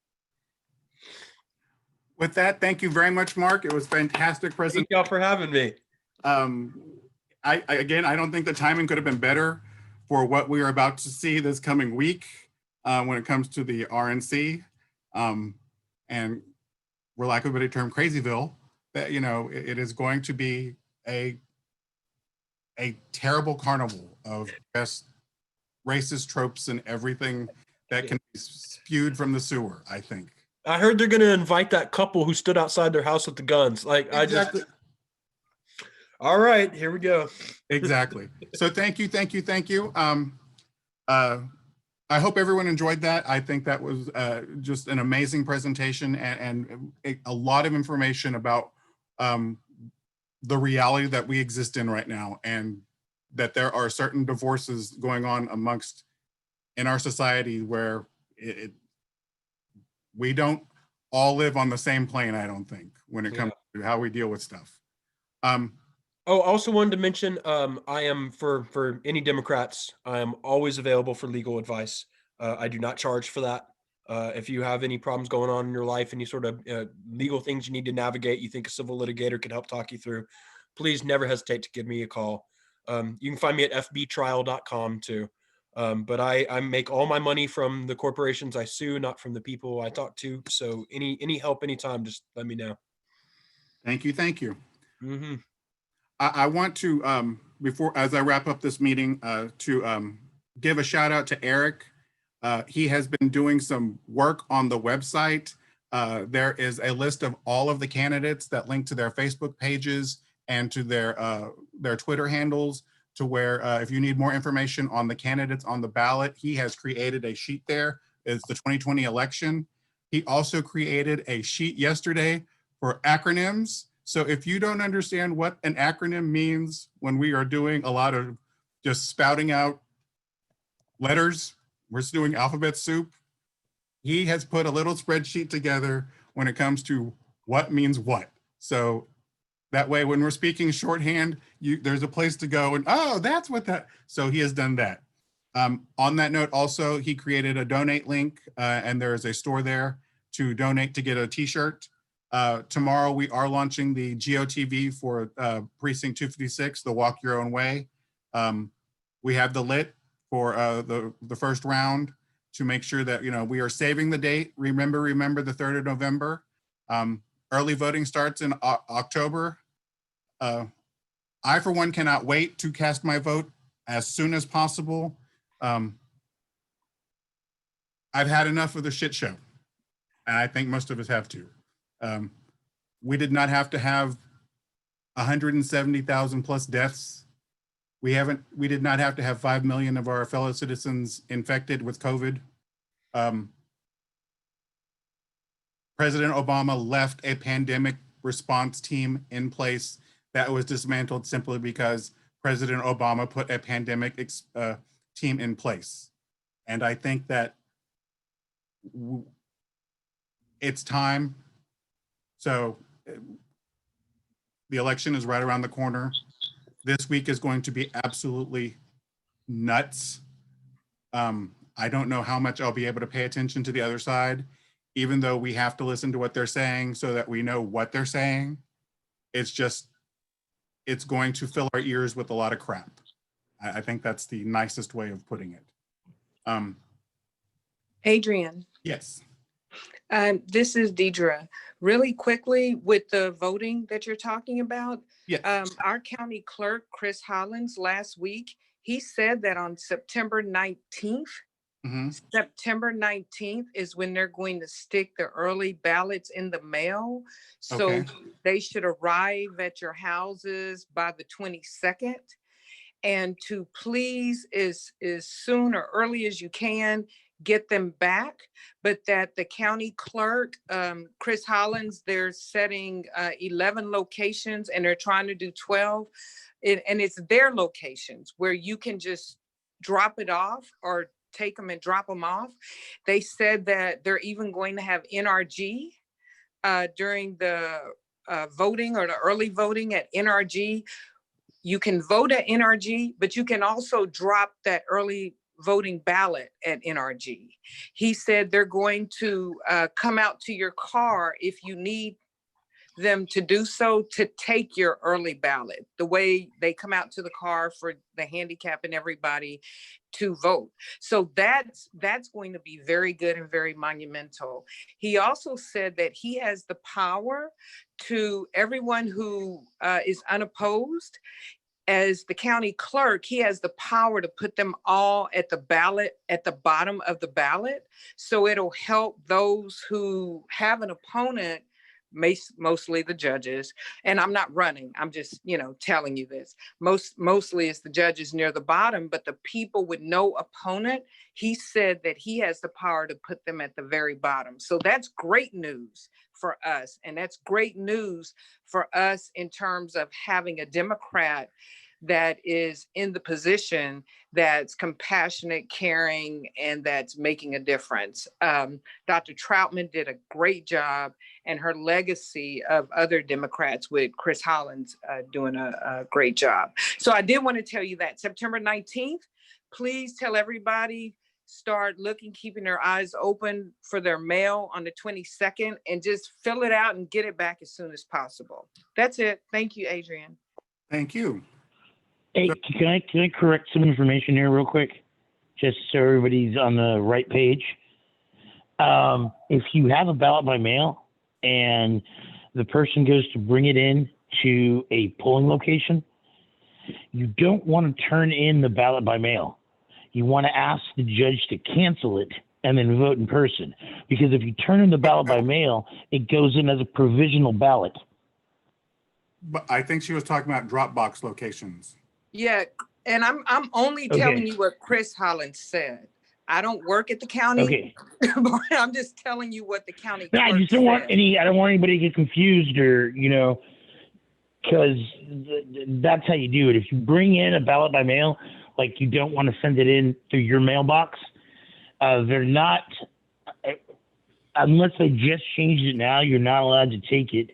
With that, thank you very much, Mark. It was fantastic presentation. Thank y'all for having me. I don't think the timing could have been better for what we are about to see this coming week when it comes to the RNC, and for lack of a better term, Crazyville. That it is going to be a terrible carnival of just racist tropes and everything that can be spewed from the sewer, I think. I heard they're going to invite that couple who stood outside their house with the guns. Exactly. All right, here we go. Exactly. So thank you. I hope everyone enjoyed that. I think that was just an amazing presentation and a lot of information about the reality that we exist in right now, and that there are certain divorces going on in our society where we don't all live on the same plane, I don't think, when it comes to how we deal with stuff. I also wanted to mention, I am, for any Democrats, I am always available for legal advice. I do not charge for that. If you have any problems going on in your life, any sort of legal things you need to navigate, you think a civil litigator could help talk you through, please never hesitate to give me a call. You can find me at fbtrial.com too. But I make all my money from the corporations I sue, not from the people I talk to. So any help, anytime, just let me know. Thank you. Thank you. Mm-hmm. I want to, before, as I wrap up this meeting, to give a shout out to Eric. He has been doing some work on the website. There is a list of all of the candidates that link to their Facebook pages and to their Twitter handles, to where if you need more information on the candidates on the ballot, he has created a sheet there. It's the 2020 election. He also created a sheet yesterday for acronyms. So if you don't understand what an acronym means when we are doing a lot of just spouting out letters, we're just doing alphabet soup, he has put a little spreadsheet together when it comes to what means what. So that way, when we're speaking shorthand, there's a place to go and, oh, that's what that, so he has done that. On that note, also, he created a donate link and there is a store there to donate to get a t-shirt. Tomorrow, we are launching the GOTV for Precinct 256, the Walk Your Own Way. We have the lit for the first round to make sure that, we are saving the date. Remember the 3rd of November. Early voting starts in October. I, for one, cannot wait to cast my vote as soon as possible. I've had enough of the shit show, and I think most of us have too. We did not have to have 170,000 plus deaths. We did not have to have 5 million of our fellow citizens infected with COVID. President Obama left a pandemic response team in place that was dismantled simply because President Obama put a pandemic team in place. And I think that it's time. So the election is right around the corner. This week is going to be absolutely nuts. I don't know how much I'll be able to pay attention to the other side, even though we have to listen to what they're saying so that we know what they're saying. It's going to fill our ears with a lot of crap. I think that's the nicest way of putting it. Adrian. Yes. This is Deidre. Really quickly, with the voting that you're talking about, yes. Our county clerk, Chris Hollins, last week, he said that on September 19th, September 19th is when they're going to stick the early ballots in the mail. So they should arrive at your houses by the 22nd. And to please, as soon or early as you can, get them back, but that the county clerk, Chris Hollins, they're setting 11 locations and they're trying to do 12. And it's their locations where you can just drop it off or take them and drop them off. They said that they're even going to have NRG during the voting or the early voting at NRG. You can vote at NRG, but you can also drop that early voting ballot at NRG. He said they're going to come out to your car if you need them to do so, to take your early ballot, the way they come out to the car for the handicap and everybody to vote. So that's going to be very good and very monumental. He also said that he has the power to everyone who is unopposed. As the county clerk, he has the power to put them all at the ballot, at the bottom of the ballot. So it'll help those who have an opponent, mostly the judges. And I'm not running, I'm just, telling you this. Mostly it's the judges near the bottom, but the people with no opponent, he said that he has the power to put them at the very bottom. So that's great news for us. And that's great news for us in terms of having a Democrat that is in the position that's compassionate, caring, and that's making a difference. Dr. Troutman did a great job, and her legacy of other Democrats with Chris Hollins doing a great job. So I did want to tell you that September 19th, please tell everybody, start looking, keeping their eyes open for their mail on the 22nd, and just fill it out and get it back as soon as possible. That's it. Thank you, Adrian. Thank you. Hey, can I correct some information here real quick? Just so everybody's on the right page. If you have a ballot by mail and the person goes to bring it in to a polling location, you don't want to turn in the ballot by mail. You want to ask the judge to cancel it and then vote in person. Because if you turn in the ballot by mail, it goes in as a provisional ballot. But I think she was talking about Dropbox locations. Yeah, and I'm only telling you what Chris Hollins said. I don't work at the county. Okay. But I'm just telling you what the county No, I clerk just don't want said. I don't want anybody to get confused or, because that's how you do it. If you bring in a ballot by mail, like you don't want to send it in through your mailbox, they're not, unless they just changed it now, you're not allowed to take it.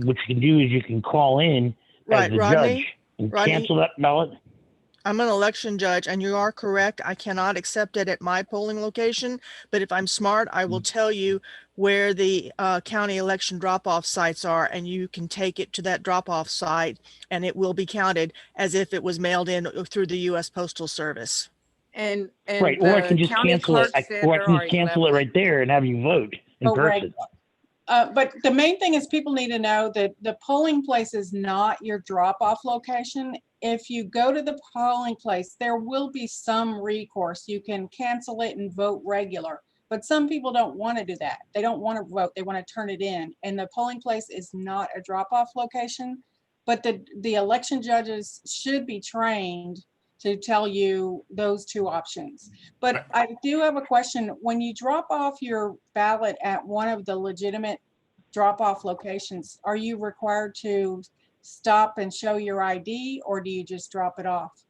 What you can do is you can call in as the judge and cancel that ballot. I'm an election judge, and you are correct. I cannot accept it at my polling location, but if I'm smart, I will tell you where the county election drop-off sites are, and you can take it to that drop-off site, and it will be counted as if it was mailed in through the U.S. Postal Service. And Right, or I can just county cancel it. clerk said Or I there can are just cancel 11. it right there and have you vote in person. But the main thing is people need to know that the polling place is not your drop-off location. If you go to the polling place, there will be some recourse. You can cancel it and vote regular. But some people don't want to do that. They don't want to vote. They want to turn it in. And the polling place is not a drop-off location. But the election judges should be trained to tell you those two options. But I do have a question. When you drop off your ballot at one of the legitimate drop-off locations, are you required to stop and show your ID, or do you just drop it off?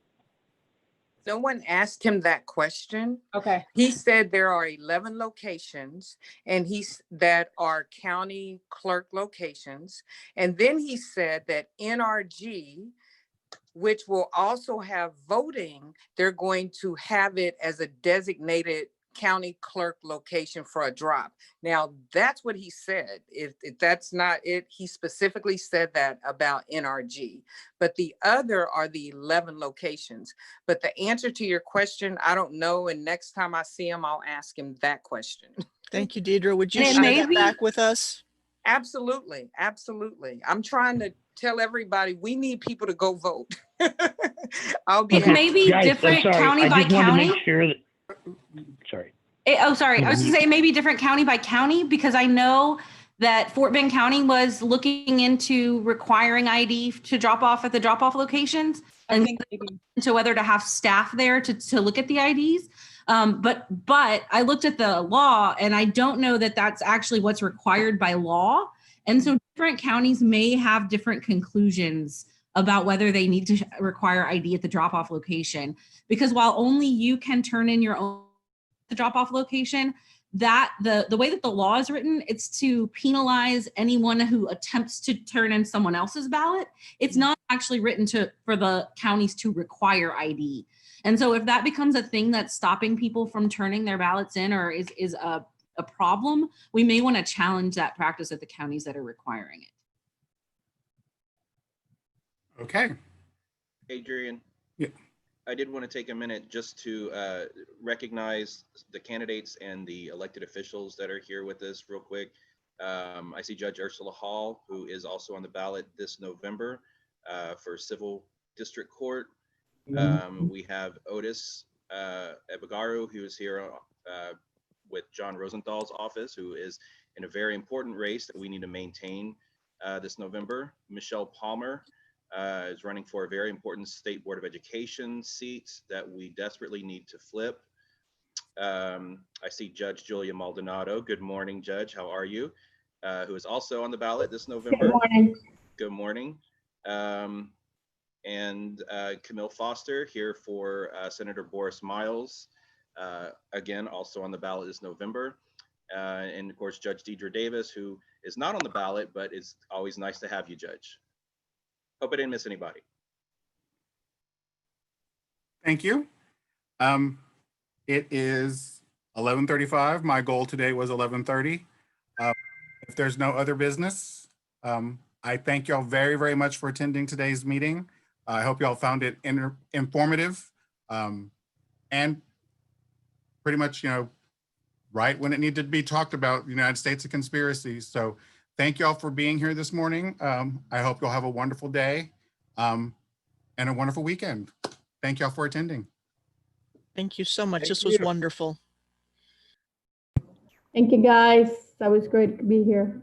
No one asked him that question. Okay. He said there are 11 locations, and that are county clerk locations. And then he said that NRG, which will also have voting, they're going to have it as a designated county clerk location for a drop. Now, that's what he said. If that's not it, he specifically said that about NRG. But the other are the 11 locations. But the answer to your question, I don't know. And next time I see him, I'll ask him that question. Thank you, Deidre. Would you And share that back with us? Absolutely. Absolutely. I'm trying to tell everybody we need people to go vote. I'll be Okay, maybe guys, different I'm sorry. county by I just wanted to county? make sure that. Sorry. Sorry. I was going to say maybe different county by county, because I know that Fort Bend County was looking into requiring ID to drop off at the drop-off locations and to whether to have staff there to look at the IDs. But I looked at the law, and I don't know that that's actually what's required by law. And so different counties may have different conclusions about whether they need to require ID at the drop-off location. Because while only you can turn in your own the drop-off location, that the way that the law is written, it's to penalize anyone who attempts to turn in someone else's ballot. It's not actually written for the counties to require ID. And so if that becomes a thing that's stopping people from turning their ballots in, or is a problem, we may want to challenge that practice at the counties that are requiring it. Okay. Adrian. Yeah. I did want to take a minute just to recognize the candidates and the elected officials that are here with us real quick. I see Judge Ursula Hall, who is also on the ballot this November for Civil District Court. We have Otis Ebagaru, who is here with John Rosenthal's office, who is in a very important race that we need to maintain this November. Michelle Palmer is running for a very important State Board of Education seat that we desperately need to flip. I see Judge Julia Maldonado. Good morning, Judge. How are you? Who is also on the ballot this November. Good morning. Good morning. And Camille Foster here for Senator Boris Miles. Again, also on the ballot this November. And of course, Judge Deidre Davis, who is not on the ballot, but it's always nice to have you, Judge. Hope I didn't miss anybody. Thank you. It is 11:35. My goal today was 11:30. If there's no other business, I thank y'all very, very much for attending today's meeting. I hope y'all found it informative and pretty much, right when it needed to be talked about, the United States of conspiracy. So thank y'all for being here this morning. I hope y'all have a wonderful day and a wonderful weekend. Thank y'all for attending. Thank you so much. Thank This was you. wonderful. Thank you, guys. That was great to be here.